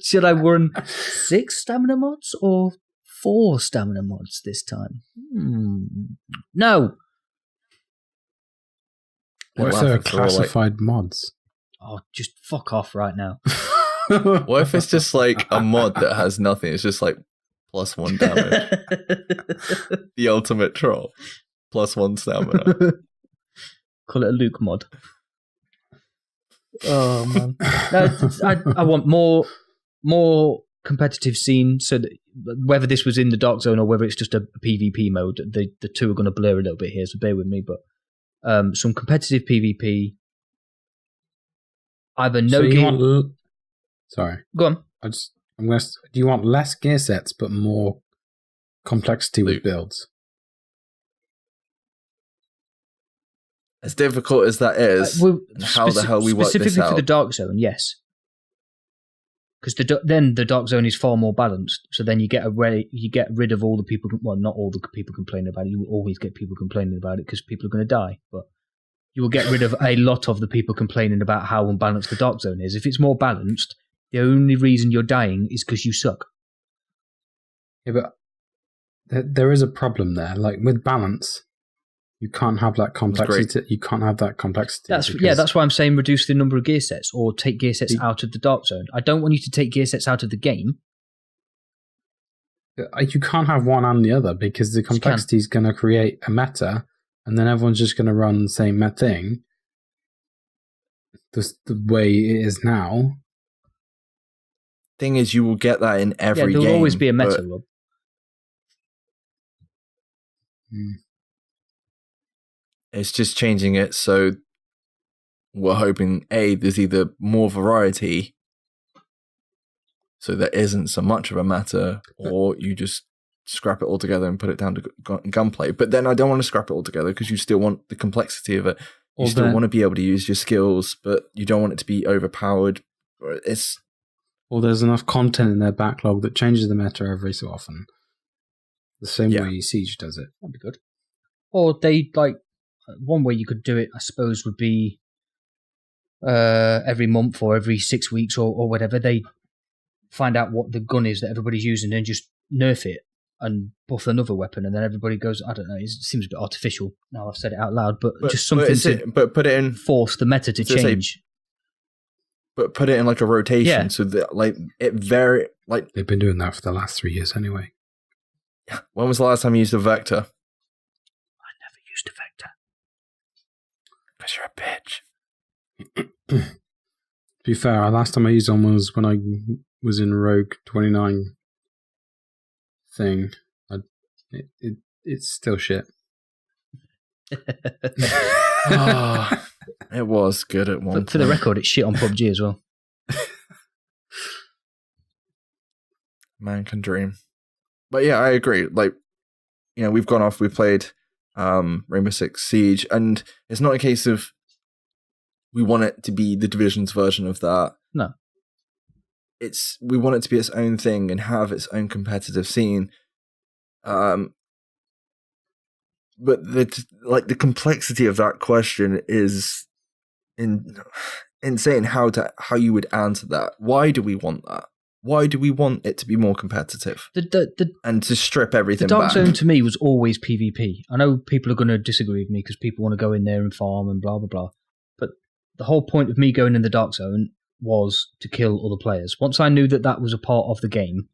Should I run 6 stamina mods or 4 stamina mods this time? No. What if there are classified mods? Oh, just fuck off right now. What if it's just like a mod that has nothing? It's just like +1 damage. The ultimate troll. +1 stamina. Call it a Luke mod. Oh man, no, I want more competitive scene. So that whether this was in the Dark Zone or whether it's just a PvP mode, the two are going to blur a little bit here. So bear with me. But some competitive PvP. Either no game. Sorry, go on. Do you want less gear sets but more complexity with builds? As difficult as that is, how the hell we work this out? Specifically for the Dark Zone, yes. Because then the Dark Zone is far more balanced. So then you get rid of all the people. Well, not all the people complaining about it. You will always get people complaining about it because people are going to die. But you will get rid of a lot of the people complaining about how unbalanced the Dark Zone is. If it's more balanced, the only reason you're dying is because you suck. Yeah, but there is a problem there. Like with balance, you can't have that complexity. You can't have that complexity. That's why I'm saying reduce the number of gear sets or take gear sets out of the Dark Zone. I don't want you to take gear sets out of the game. You can't have one and the other because the complexity is going to create a meta, and then everyone's just going to run the same thing. The way it is now. Thing is, you will get that in every game. There will always be a meta, Rob. It's just changing it, so we're hoping, there's either more variety, so there isn't so much of a meta, or you just scrap it all together and put it down to gunplay. But then I don't want to scrap it all together, because you still want the complexity of it. You still want to be able to use your skills, but you don't want it to be overpowered. There's enough content in their backlog that changes the meta every so often. The same way Siege does it. That'd be good. Or they, one way you could do it, I suppose, would be every month or every 6 weeks or whatever, they find out what the gun is that everybody's using and just nerf it and buff another weapon, and then everybody goes, I don't know, it seems a bit artificial now I've said it out loud, but just something but put it in, force the meta to change. But put it in like a rotation, so that they've been doing that for the last 3 years anyway. When was the last time you used a vector? I never used a vector. Because you're a bitch. To be fair, last time I used one was when I was in Rogue 29 thing. It's still shit. It was good at one point. For the record, it's shit on PUBG as well. Man can dream. But yeah, I agree. We've gone off, we've played Rainbow Six Siege, and it's not a case of we want it to be the Division's version of that. No. We want it to be its own thing and have its own competitive scene. But the complexity of that question is insane. How you would answer that? Why do we want that? Why do we want it to be more competitive? And to strip everything back? The Dark Zone to me was always PvP. I know people are going to disagree with me because people want to go in there and farm and blah, blah, blah. But the whole point of me going in the Dark Zone was to kill other players. Once I knew that was a part of the game,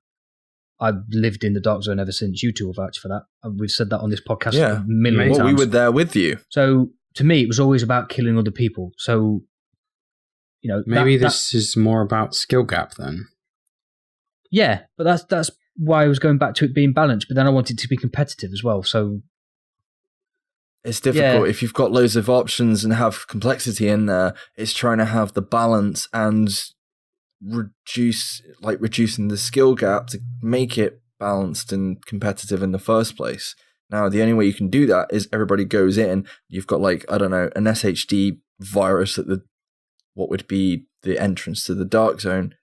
I've lived in the Dark Zone ever since. You two have vouched for that. We've said that on this podcast a million times. We were there with you. So to me, it was always about killing other people. So, maybe this is more about skill gap then. Yeah, but that's why I was going back to it being balanced. But then I wanted it to be competitive as well. So it's difficult if you've got loads of options and have complexity in there. It's trying to have the balance and reducing the skill gap to make it balanced and competitive in the first place. Now, the only way you can do that is everybody goes in. You've got an SHD virus at what would be the entrance to the Dark Zone,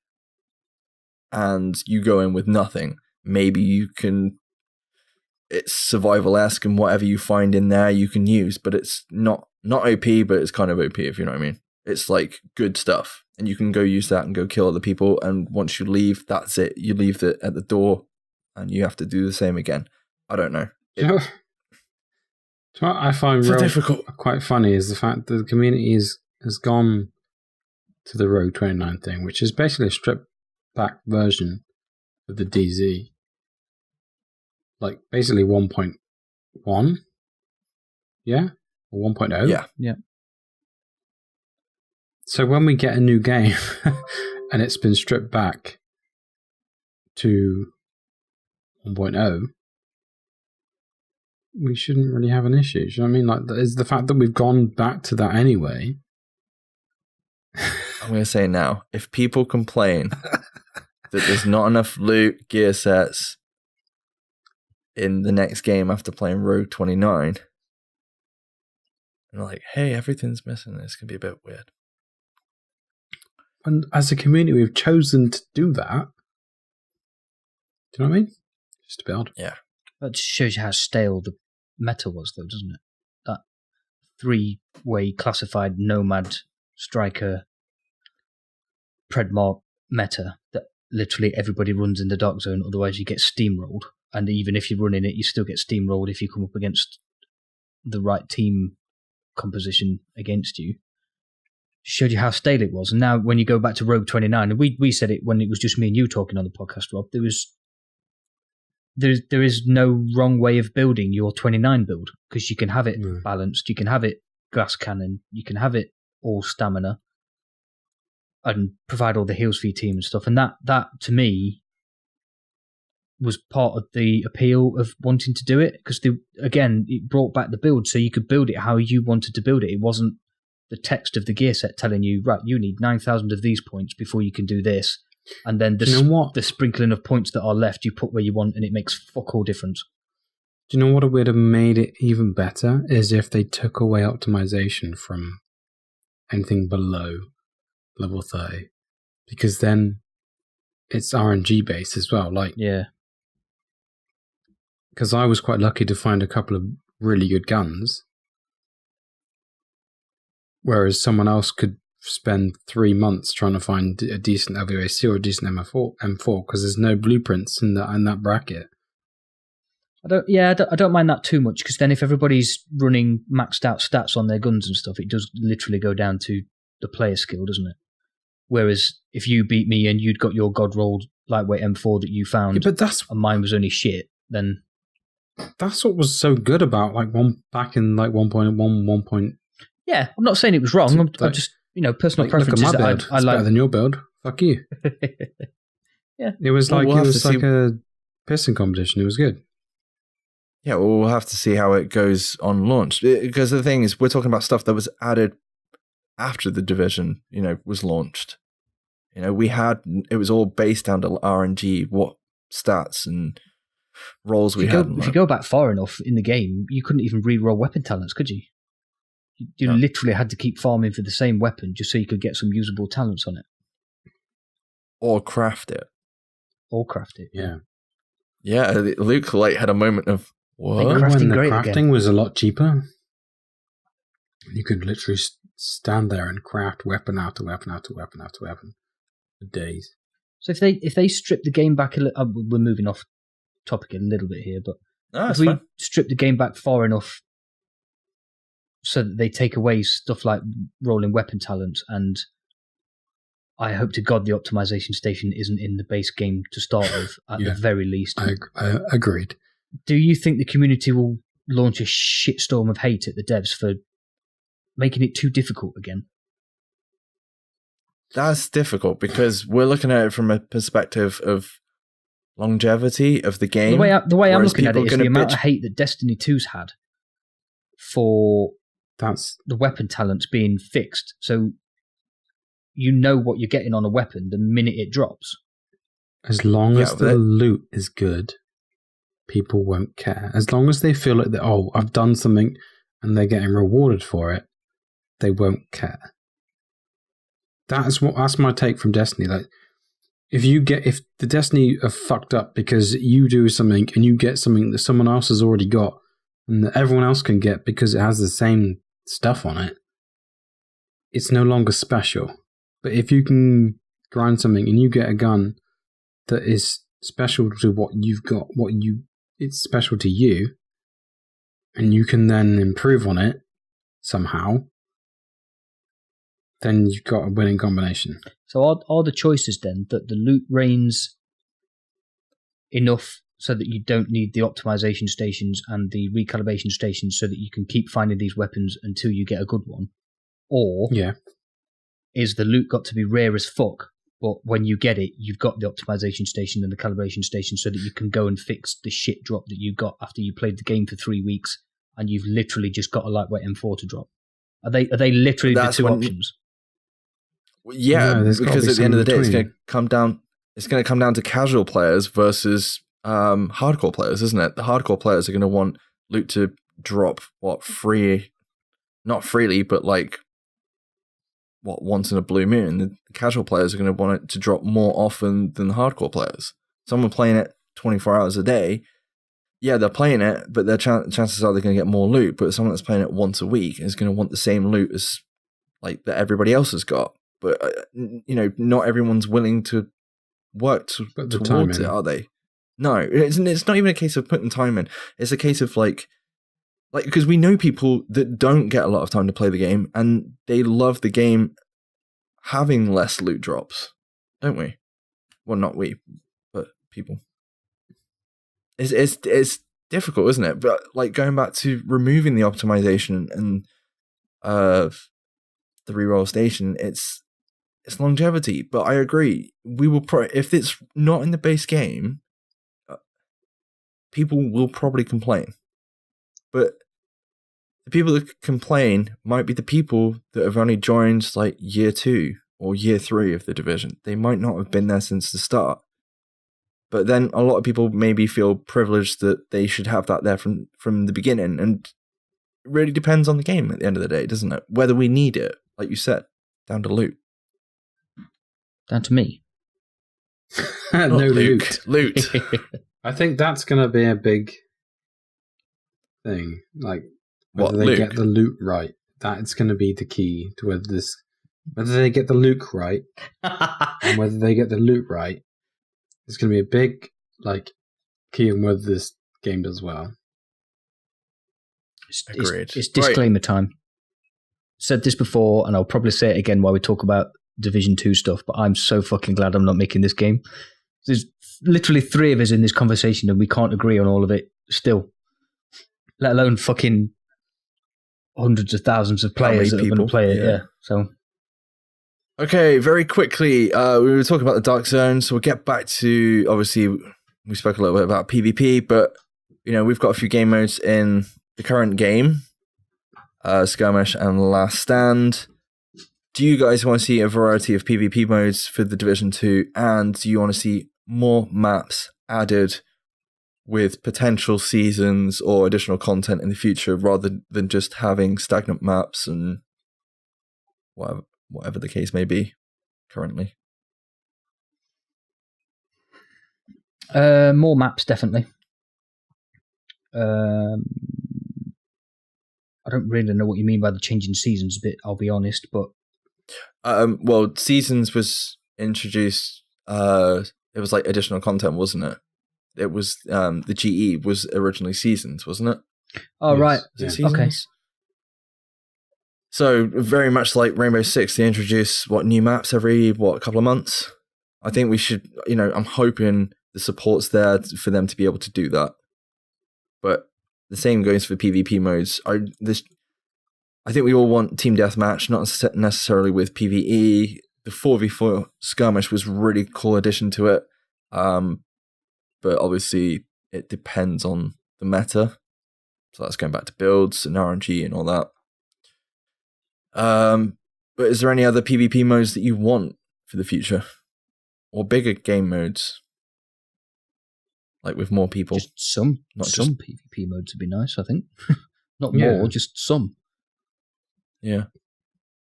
and you go in with nothing. Maybe you can. It's survival-esque, and whatever you find in there you can use, but it's not OP, but it's kind of OP, if you know what I mean. It's good stuff, and you can go use that and go kill other people, and once you leave, that's it. You leave it at the door, and you have to do the same again. I don't know. What I find difficult. Quite funny is the fact that the community has gone to the Rogue 29 thing, which is basically a stripped-back version of the DZ. Basically 1.1? Yeah? Or 1.0? Yeah. So when we get a new game and it's been stripped back to 1.0, we shouldn't really have an issue. Do you know what I mean? Is the fact that we've gone back to that anyway. I'm going to say now, if people complain that there's not enough loot, gear sets in the next game after playing Rogue 29, And like, hey, everything's missing. It's going to be a bit weird. And as a community, we've chosen to do that. Do you know what I mean? Just a bit odd. Yeah. That just shows you how stale the meta was, though, doesn't it? That 3-way classified nomad striker Predmark meta that literally everybody runs in the dark zone, otherwise you get steamrolled. And even if you're running it, you still get steamrolled if you come up against the right team composition against you. Showed you how stale it was. And now when you go back to Rogue 29, and we said it when it was just me and you talking on the podcast, Rob, there is no wrong way of building your 29 build, because you can have it balanced, you can have it glass cannon, you can have it all stamina, and provide all the heals for your team and stuff. And that to me was part of the appeal of wanting to do it, because again, it brought back the build, so you could build it how you wanted to build it. It wasn't the text of the gear set telling you, right, you need 9,000 of these points before you can do this, and then the sprinkling of points that are left you put where you want, and it makes fuck all difference. Do you know what would have made it even better is if they took away optimization from anything below level 30, because then it's RNG based as well. Like, yeah, because I was quite lucky to find a couple of really good guns, whereas someone else could spend 3 months trying to find a decent LVAC or a decent M4 because there's no blueprints in that bracket. I don't mind that too much, because then if everybody's running maxed out stats on their guns and stuff, it does literally go down to the player skill, doesn't it? Whereas if you beat me and you'd got your god rolled lightweight M4 that you found, and mine was only shit, then that's what was so good about back in 1.1. Yeah, I'm not saying it was wrong. I'm just personal preferences. Look at my build. It's better than your build. Fuck you. Yeah, it was like a pissing competition. It was good. Yeah, well, we'll have to see how it goes on launch, because the thing is, we're talking about stuff that was added after the Division, was launched. It was all based down to RNG, what stats and roles we had. If you go back far enough in the game, you couldn't even re-roll weapon talents, could you? You literally had to keep farming for the same weapon just so you could get some usable talents on it. Or craft it. Yeah. Yeah, Luke had a moment of, what? When the crafting was a lot cheaper, you could literally stand there and craft weapon after weapon after weapon after weapon for days. So if they strip the game back a little, we're moving off topic a little bit here, but if we strip the game back far enough so that they take away stuff like rolling weapon talents, and I hope to God the optimization station isn't in the base game to start with, at the very least. I agreed. Do you think the community will launch a shitstorm of hate at the devs for making it too difficult again? That's difficult, because we're looking at it from a perspective of longevity of the game. The way I'm looking at it is the amount of hate that Destiny 2's had for the weapon talents being fixed. So you know what you're getting on a weapon the minute it drops. As long as the loot is good, people won't care. As long as they feel like I've done something and they're getting rewarded for it, they won't care. That's my take from Destiny. Like, if the Destiny are fucked up because you do something and you get something that someone else has already got and that everyone else can get because it has the same stuff on it, it's no longer special. But if you can grind something and you get a gun that is special to what you've got, it's special to you, and you can then improve on it somehow, then you've got a winning combination. So are the choices then that the loot reigns enough so that you don't need the optimization stations and the recalibration stations so that you can keep finding these weapons until you get a good one? Or is the loot got to be rare as fuck, but when you get it, you've got the optimization station and the calibration station so that you can go and fix the shit drop that you got after you played the game for 3 weeks and you've literally just got a lightweight M4 to drop? Are they literally the two options? Yeah, because at the end of the day, it's going to come down. It's going to come down to casual players versus hardcore players, isn't it? The hardcore players are going to want loot to drop free not freely, but like once in a blue moon. The casual players are going to want it to drop more often than the hardcore players. Someone playing it 24 hours a day, yeah, they're playing it, but their chances are they're going to get more loot. But someone that's playing it once a week is going to want the same loot as like that everybody else has got. But not everyone's willing to work towards it, are they? No, it's not even a case of putting time in. It's a case of like because we know people that don't get a lot of time to play the game, and they love the game having less loot drops, don't we? Well, not we, but people. It's difficult, isn't it? But like going back to removing the optimization and the reroll station, it's longevity. But I agree, we will if it's not in the base game, people will probably complain. But the people that complain might be the people that have only joined like year 2 or year 3 of the division. They might not have been there since the start. But then a lot of people maybe feel privileged that they should have that there from the beginning. And it really depends on the game at the end of the day, doesn't it? Whether we need it, like you said, down to loot. Down to me. No Luke. Loot. I think that's going to be a big thing. Like, whether they get the loot right. That's going to be the key to whether they get the Luke right and whether they get the loot right. It's going to be a big, key on whether this game does well. Agreed. It's disclaimer time. Said this before, and I'll probably say it again while we talk about Division 2 stuff, but I'm so fucking glad I'm not making this game. There's literally 3 of us in this conversation, and we can't agree on all of it still. Let alone fucking hundreds of thousands of players that are going to play it. Yeah. So... Okay, very quickly, we were talking about the Dark Zone, so we'll get back to, obviously, we spoke a little bit about PvP, but, we've got a few game modes in the current game, Skirmish and Last Stand. Do you guys want to see a variety of PvP modes for the Division 2, and do you want to see more maps added with potential seasons or additional content in the future, rather than just having stagnant maps and whatever the case may be currently? More maps, definitely. I don't really know what you mean by the changing seasons bit, I'll be honest, but... well, seasons was introduced, it was like additional content, wasn't it? It was, the GE was originally seasons, wasn't it? Oh, yes. Right. Yeah. Okay. So very much like Rainbow Six, they introduce new maps every couple of months. I think we should, I'm hoping the support's there for them to be able to do that. But the same goes for PvP modes. I think we all want team deathmatch, not necessarily with PvE. The 4v4 skirmish was really cool addition to it, but obviously it depends on the meta. So that's going back to builds and RNG and all that. But is there any other PvP modes that you want for the future? Or bigger game modes? Like with more people? Just some PvP modes would be nice, I think. Not more, just some. Yeah.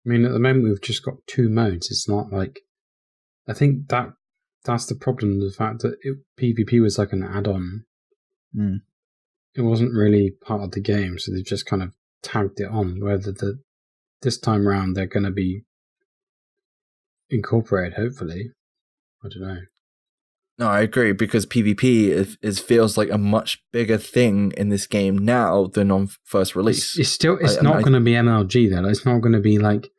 I mean, at the moment we've just got 2 modes. It's not like... I think that's the problem, the fact that PvP was like an add-on. Mm. It wasn't really part of the game, so they've just kind of tagged it on, whether this time around they're going to be incorporated, hopefully. I don't know. No, I agree, because PvP feels like a much bigger thing in this game now than on first release. It's not going to be MLG though. It's not going to be like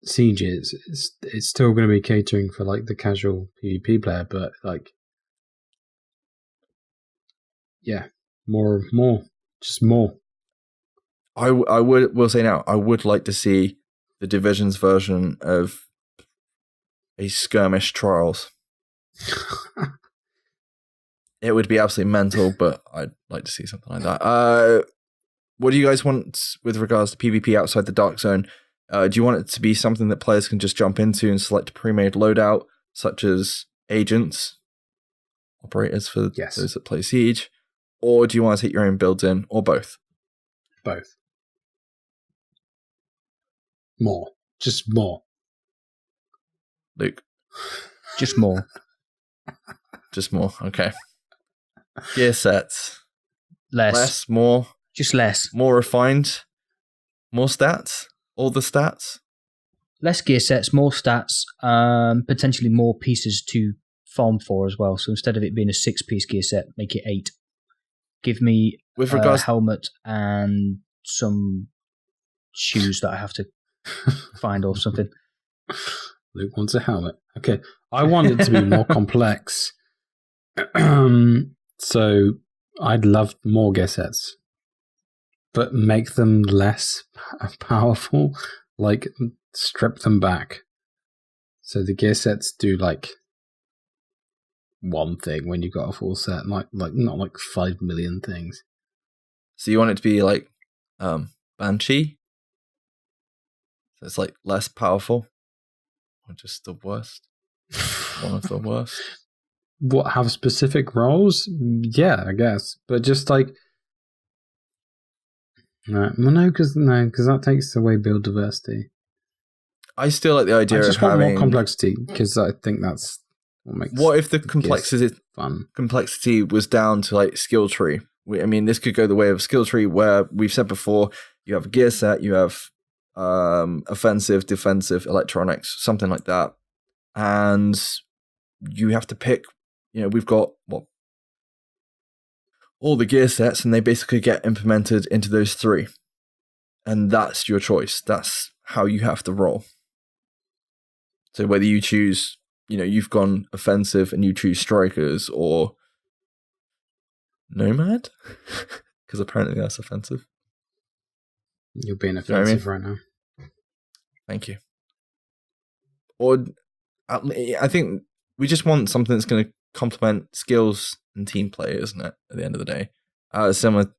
sieges. It's still going to be catering for like the casual PvP player, but like more, just more. I will say now, I would like to see the Division's version of a skirmish trials. It would be absolutely mental, but I'd like to see something like that. What do you guys want with regards to PvP outside the Dark Zone? Do you want it to be something that players can just jump into and select a pre-made loadout, such as agents, operators for those that play Siege? Or do you want to take your own builds in, or both? Both. More. Just more. Luke. Just more. Just more. Okay. Gear sets. Less. More. Just less. More refined. More stats. All the stats. Less gear sets, more stats, potentially more pieces to farm for as well. So instead of it being a 6-piece gear set, make it 8. Give me With regards a helmet and some shoes that I have to find or something. Luke wants a helmet. Okay. I want it to be more complex. So I'd love more gear sets, but make them less powerful. Like, strip them back. So the gear sets do like one thing when you've got a full set, like not like 5 million things. So you want it to be like Banshee? So it's like less powerful? Or just the worst? One of the worst? What, have specific roles? Yeah, I guess. But just like... No, because that takes away build diversity. I still like the idea I just of want having more complexity, because I think that's what makes... What if the fun? Complexity was down to like skill tree? I mean, this could go the way of skill tree, where we've said before, you have a gear set, you have offensive, defensive, electronics, something like that, and you have to pick. You know, we've got all the gear sets, and they basically get implemented into those 3, and that's your choice. That's how you have to roll. So whether you choose, you know, you've gone offensive and you choose strikers, or nomad, because apparently that's offensive. You're being You know what I mean? offensive right now. Thank you. Or I think we just want something that's going to complement skills and team play, isn't it? At the end of the day, similar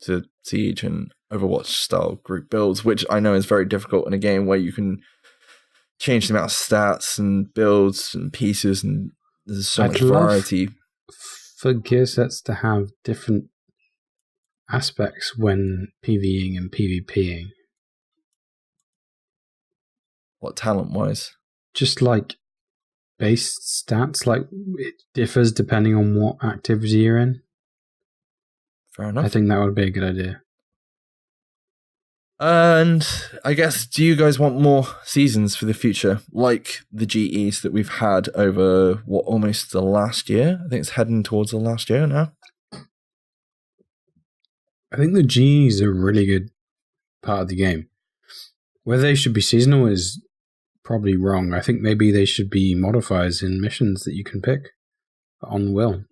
to Siege and Overwatch style group builds, which I know is very difficult in a game where you can change the amount of stats and builds and pieces, and there's so much variety. For gear sets to have different aspects when PvEing and PvPing. What, talent wise? Just like base stats, like it differs depending on what activity you're in. Fair enough. I think that would be a good idea. And I guess, do you guys want more seasons for the future, like the GEs that we've had over almost the last year? I think it's heading towards the last year now. I think the GEs are a really good part of the game. Whether they should be seasonal is probably wrong. I think maybe they should be modifiers in missions that you can pick on will.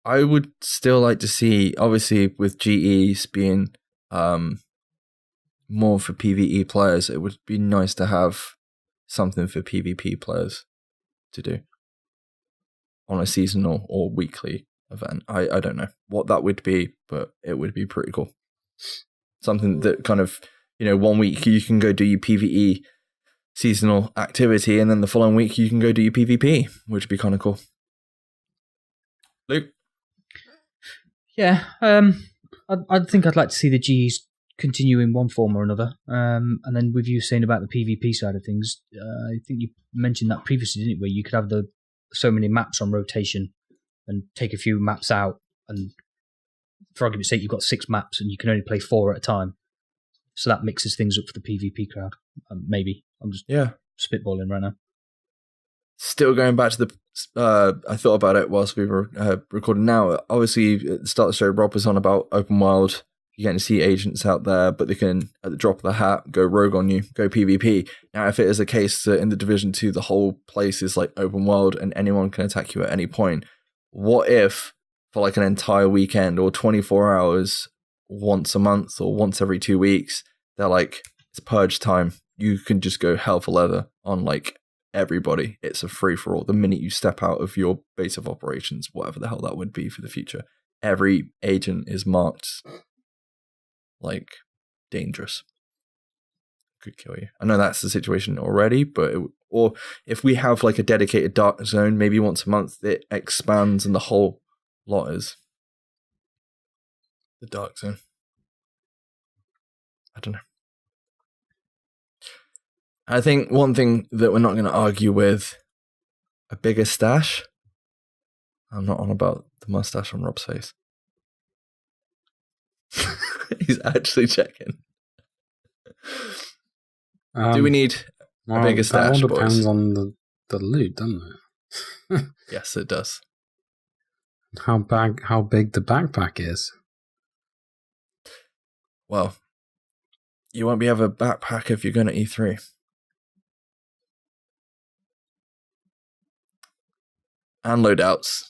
I would still like to see, obviously, with GEs being more for PvE players, it would be nice to have something for PvP players to do on a seasonal or weekly event. I don't know what that would be, but it would be pretty cool. Something that kind of, you know, 1 week you can go do your PvE seasonal activity, and then the following week you can go do your PvP, which would be kind of cool. Luke? Yeah, I think I'd like to see the Gs continue in one form or another. And then with you saying about the PvP side of things, I think you mentioned that previously, didn't you, where you could have so many maps on rotation and take a few maps out, and for argument's sake, you've got 6 maps and you can only play 4 at a time. So that mixes things up for the PvP crowd. Maybe. I'm just spitballing right now. Still going back to the, I thought about it whilst we were recording now. Obviously, at the start of the show, Rob was on about open world. You're getting to see agents out there, but they can, at the drop of the hat, go rogue on you, go PvP. Now, if it is a case that in the Division 2, the whole place is like open world and anyone can attack you at any point, what if for like an entire weekend or 24 hours once a month or once every 2 weeks, they're like, it's purge time. You can just go hell for leather on like everybody. It's a free-for-all. The minute you step out of your base of operations, whatever the hell that would be for the future, every agent is marked like dangerous. Could kill you. I know that's the situation already, but or if we have like a dedicated dark zone, maybe once a month it expands and the whole lot is the dark zone. I don't know. I think one thing that we're not going to argue with, a bigger stash. I'm not on about the mustache on Rob's face. He's actually checking. Do we need a bigger stash, that all boys? depends on the loot, doesn't it? Yes, it does. How big the backpack is. Well, you won't be able a backpack if you're going to E3. And loadouts.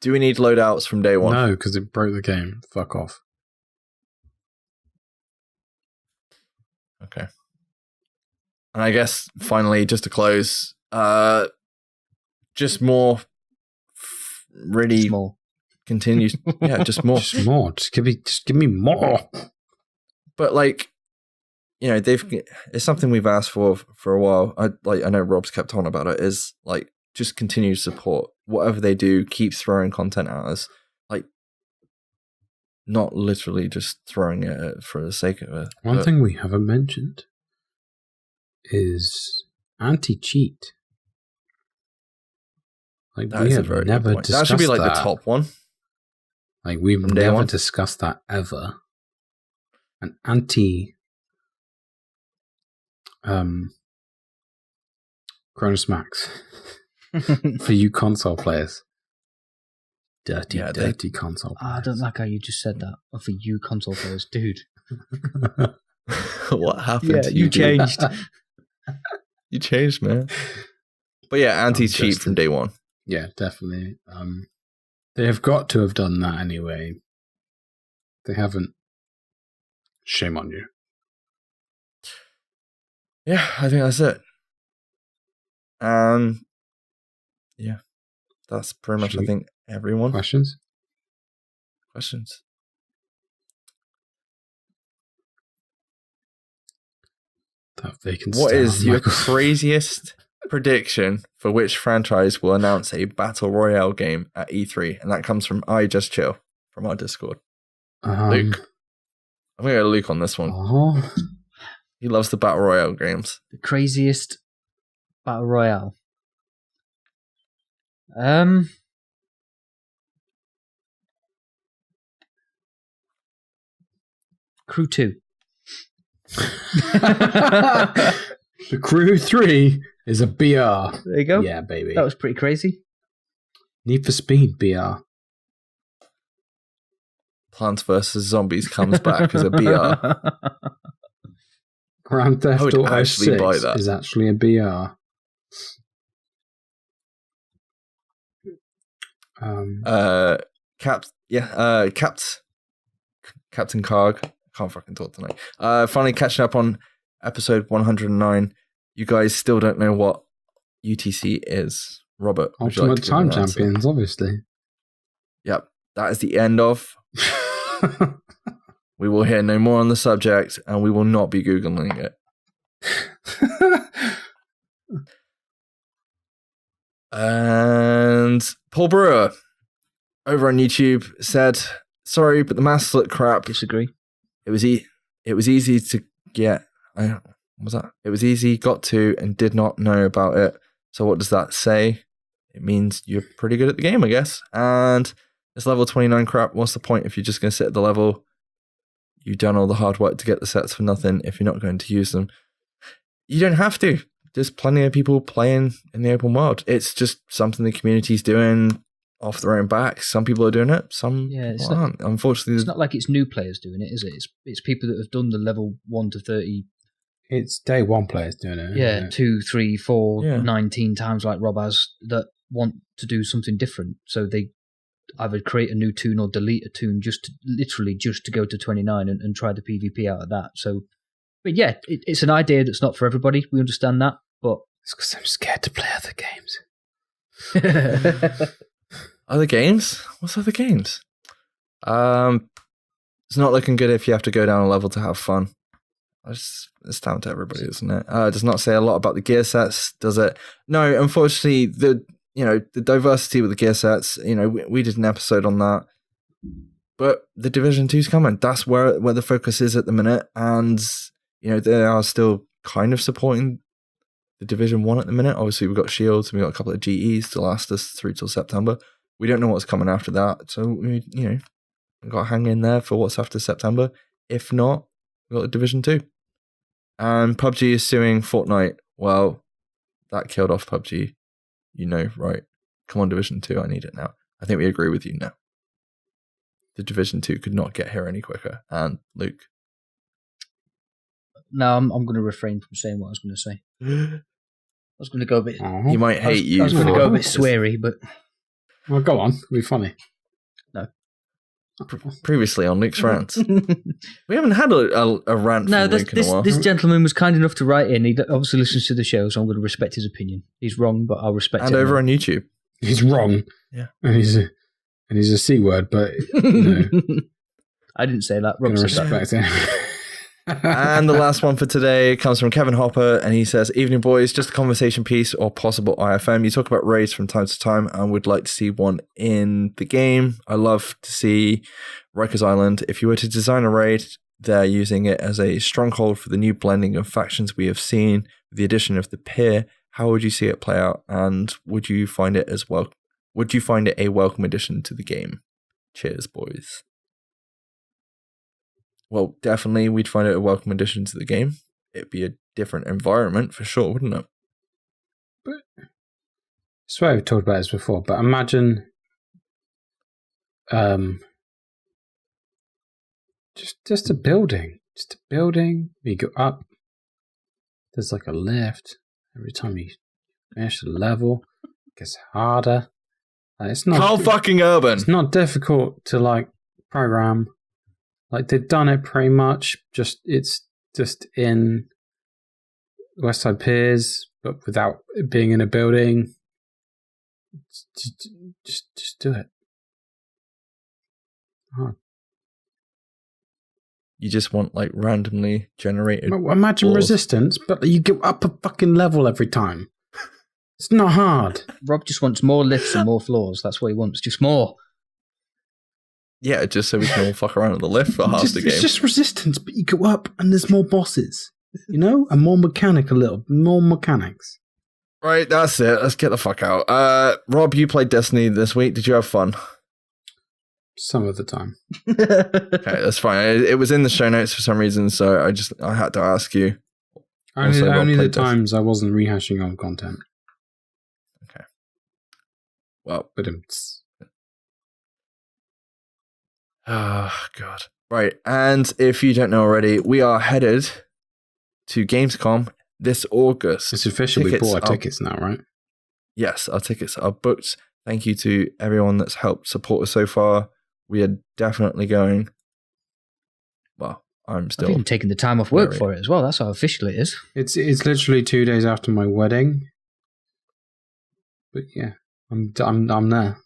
Do we need loadouts from day one? No, because it broke the game. Fuck off. Okay. And I guess finally, just to close, just more really Small. continues. Yeah, just more. Just more. Just give me more. But like, you know, it's something we've asked for a while. I know Rob's kept on about it. Is like just continued support. Whatever they do, keep throwing content at us. Like, not literally just throwing it for the sake of it. One thing we haven't mentioned is anti-cheat. Like, That we is a have very never good point. discussed That should be like that. the top one. Like, we've From day never one. discussed that ever. An anti Cronus Max for you console players. Dirty console players. I don't like how you just said that. Oh, for you console players, dude. What happened Yeah, to you dude? changed. You changed, man. But yeah, anti-cheat just- from day one. Yeah, definitely. They have got to have done that anyway. They haven't. Shame on you. Yeah, I think that's it. Yeah, that's pretty much, Should I we- think, everyone. Questions? Questions? That vacant What stare is on your Michael. craziest prediction for which franchise will announce a Battle Royale game at E3? And that comes from I Just Chill from our Discord. Luke. I'm going to go Luke on this one. Oh, He loves the Battle Royale games. The craziest battle royale. Crew 2. The Crew 3 is a BR. There you go. Yeah, baby. That was pretty crazy. Need for Speed BR. Plants vs. Zombies comes back as a BR. Grand I Theft would Auto actually 6 buy that. is actually a BR. Captain Karg. Can't fucking talk tonight. Finally catching up on episode 109. You guys still don't know what UTC is. Robert, would you like Ultimate to give Time an answer? Champions, obviously. Yep, that is the end of. We will hear no more on the subject, and we will not be Googling it. And Paul Brewer over on YouTube said, "Sorry, but the masks look crap. Disagree. It was easy to get. What was that? It was easy, got to, and did not know about it. So what does that say? It means you're pretty good at the game, I guess. And it's level 29 crap. What's the point if you're just going to sit at the level? You've done all the hard work to get the sets for nothing if you're not going to use them. You don't have to. There's plenty of people playing in the open world. It's just something the community's doing off their own back. Some people are doing it, some aren't. Unfortunately, It's not like it's new players doing it, is it? It's people that have done the level 1 to 30. It's day one players doing it. Yeah, isn't it? 2, 3, 4, Yeah. 19 times like Rob has, that want to do something different. So they either create a new toon or delete a toon just to go to 29 and try the PvP out of that. So, but yeah, it's an idea that's not for everybody. We understand that, but It's because I'm scared to play other games. other games? What's other games? It's not looking good if you have to go down a level to have fun. It's down to everybody, isn't it? It does not say a lot about the gear sets, does it? No, unfortunately, the diversity with the gear sets, we did an episode on that. But the Division 2's coming. That's where the focus is at the minute. And they are still kind of supporting the Division 1 at the minute. Obviously, we've got Shields and we've got a couple of GEs to last us through till September. We don't know what's coming after that. So, we've got to hang in there for what's after September. If not, we've got Division 2. And PUBG is suing Fortnite. Well, that killed off PUBG. Right? Come on, Division 2, I need it now. I think we agree with you now. The Division 2 could not get here any quicker. And Luke? No, I'm going to refrain from saying what I was going to say. I was going to go a bit... He might hate you. I was going to go a bit sweary, but... Well, go on. It'll be funny. No. Previously on Luke's rants. We haven't had a rant from Luke in a while. This gentleman was kind enough to write in. He obviously listens to the show, so I'm going to respect his opinion. He's wrong, but I'll respect it. And over on YouTube. He's wrong. Yeah. And he's a C word, but I didn't say that. Rob said that. Respect him. And the last one for today comes from Kevin Hopper, and he says, "Evening, boys. Just a conversation piece or possible IFM. You talk about raids from time to time and would like to see one in the game. I love to see Rikers Island. If you were to design a raid, they're using it as a stronghold for the new blending of factions we have seen with the addition of the peer. How would you see it play out? And would you find it as well? Would you find it a welcome addition to the game? Cheers, boys." Well, definitely we'd find it a welcome addition to the game. It'd be a different environment for sure, wouldn't it? But I swear we've talked about this before, but imagine just a building. Just a building. You go up. There's like a lift. Every time you finish the level, it gets harder. It's not How fucking urban. It's not difficult to program. They've done it pretty much. It's just in Westside Piers, but without it being in a building. Just do it. You just want randomly generated. Imagine floors. Resistance, but you go up a fucking level every time. It's not hard. Rob just wants more lifts and more floors. That's what he wants. Just more. Yeah, just so we can all fuck around in the lift for half the game. It's just Resistance, but you go up and there's more bosses. And more more mechanics. Right, that's it. Let's get the fuck out. Rob, you played Destiny this week. Did you have fun? Some of the time. Okay, that's fine. It was in the show notes for some reason, so I had to ask you. Only the times I wasn't rehashing old content. Okay. Well, but oh, God. Right. And if you don't know already, we are headed to Gamescom this August. It's official. We bought our tickets now, right? Yes, our tickets are booked. Thank you to everyone that's helped support us so far. We are definitely going. Well, I'm still. I've even taken the time off work for it as well. That's how official it is. It's literally 2 days after my wedding. But yeah, I'm there.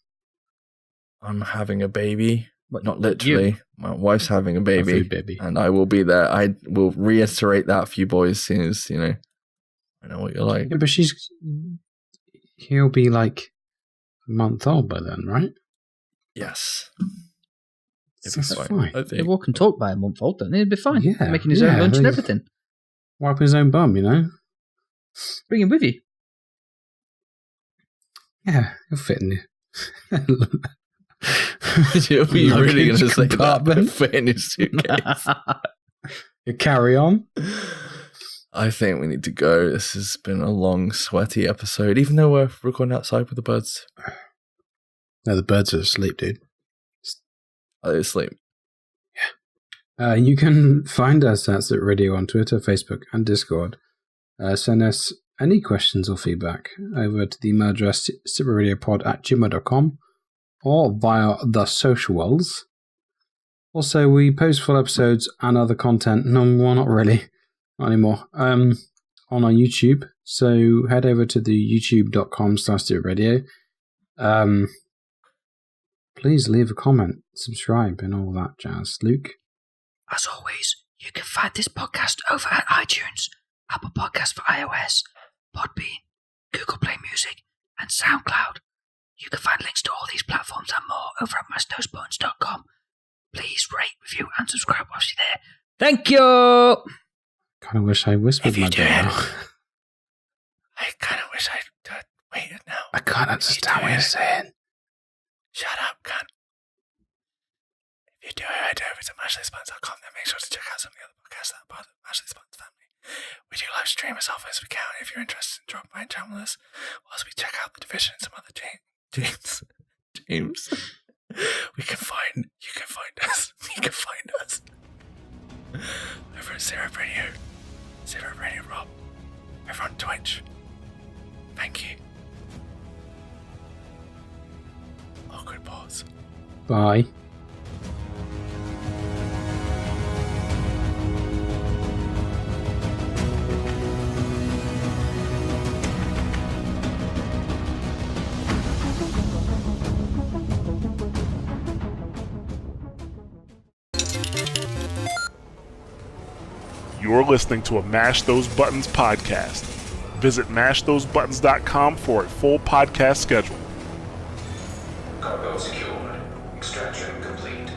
I'm having a baby. But not literally. My wife's having a baby, and I will be there. I will reiterate that for you boys as soon as, I know what you're like. Yeah, but he'll be a month old by then, right? Yes. That's fine. They walk and talk by a month old, don't they? It'll be fine. Yeah. Making his own lunch and everything. Wiping his own bum, Bring him with you. Yeah, he'll fit in there. You're really going to say that? Fit in his suitcase. You carry on. I think we need to go. This has been a long, sweaty episode, even though we're recording outside with the birds. No, the birds are asleep, dude. Are they asleep? Yeah. You can find us at SITREP Radio on Twitter, Facebook, and Discord. Send us any questions or feedback over to the email address sitrepRadiopod@gmail.com or via the socials. Also, we post full episodes and other content. No, well, not really. Not anymore. On our YouTube. So head over to the youtube.com/SITREP Radio. Please leave a comment, subscribe, and all that jazz. Luke? As always, you can find this podcast over at iTunes, Apple Podcasts for iOS, Podbean, Google Play Music, and SoundCloud. You can find links to all these platforms and more over at mastosbones.com. Please rate, review, and subscribe whilst you're there. Thank you! Kind of wish I whispered If you my do bit it- now. I kind of wish I'd waited now. I can't understand what you're saying. Shut up, cunt. If you do it, head over to mashleyspuns.com and make sure to check out some of the other podcasts that are part of the Mashley Spuns family. We do live stream as often as we can. If you're interested in dropping by and chat with us, whilst we check out the division and some other teams, you can find us. You can find us over at SITREP Radio, SITREP Radio Rob, over on Twitch. Thank you. Awkward pause. Bye. You're listening to a Mash Those Buttons podcast. Visit mashthosebuttons.com for a full podcast schedule. Cargo secured. Extraction complete.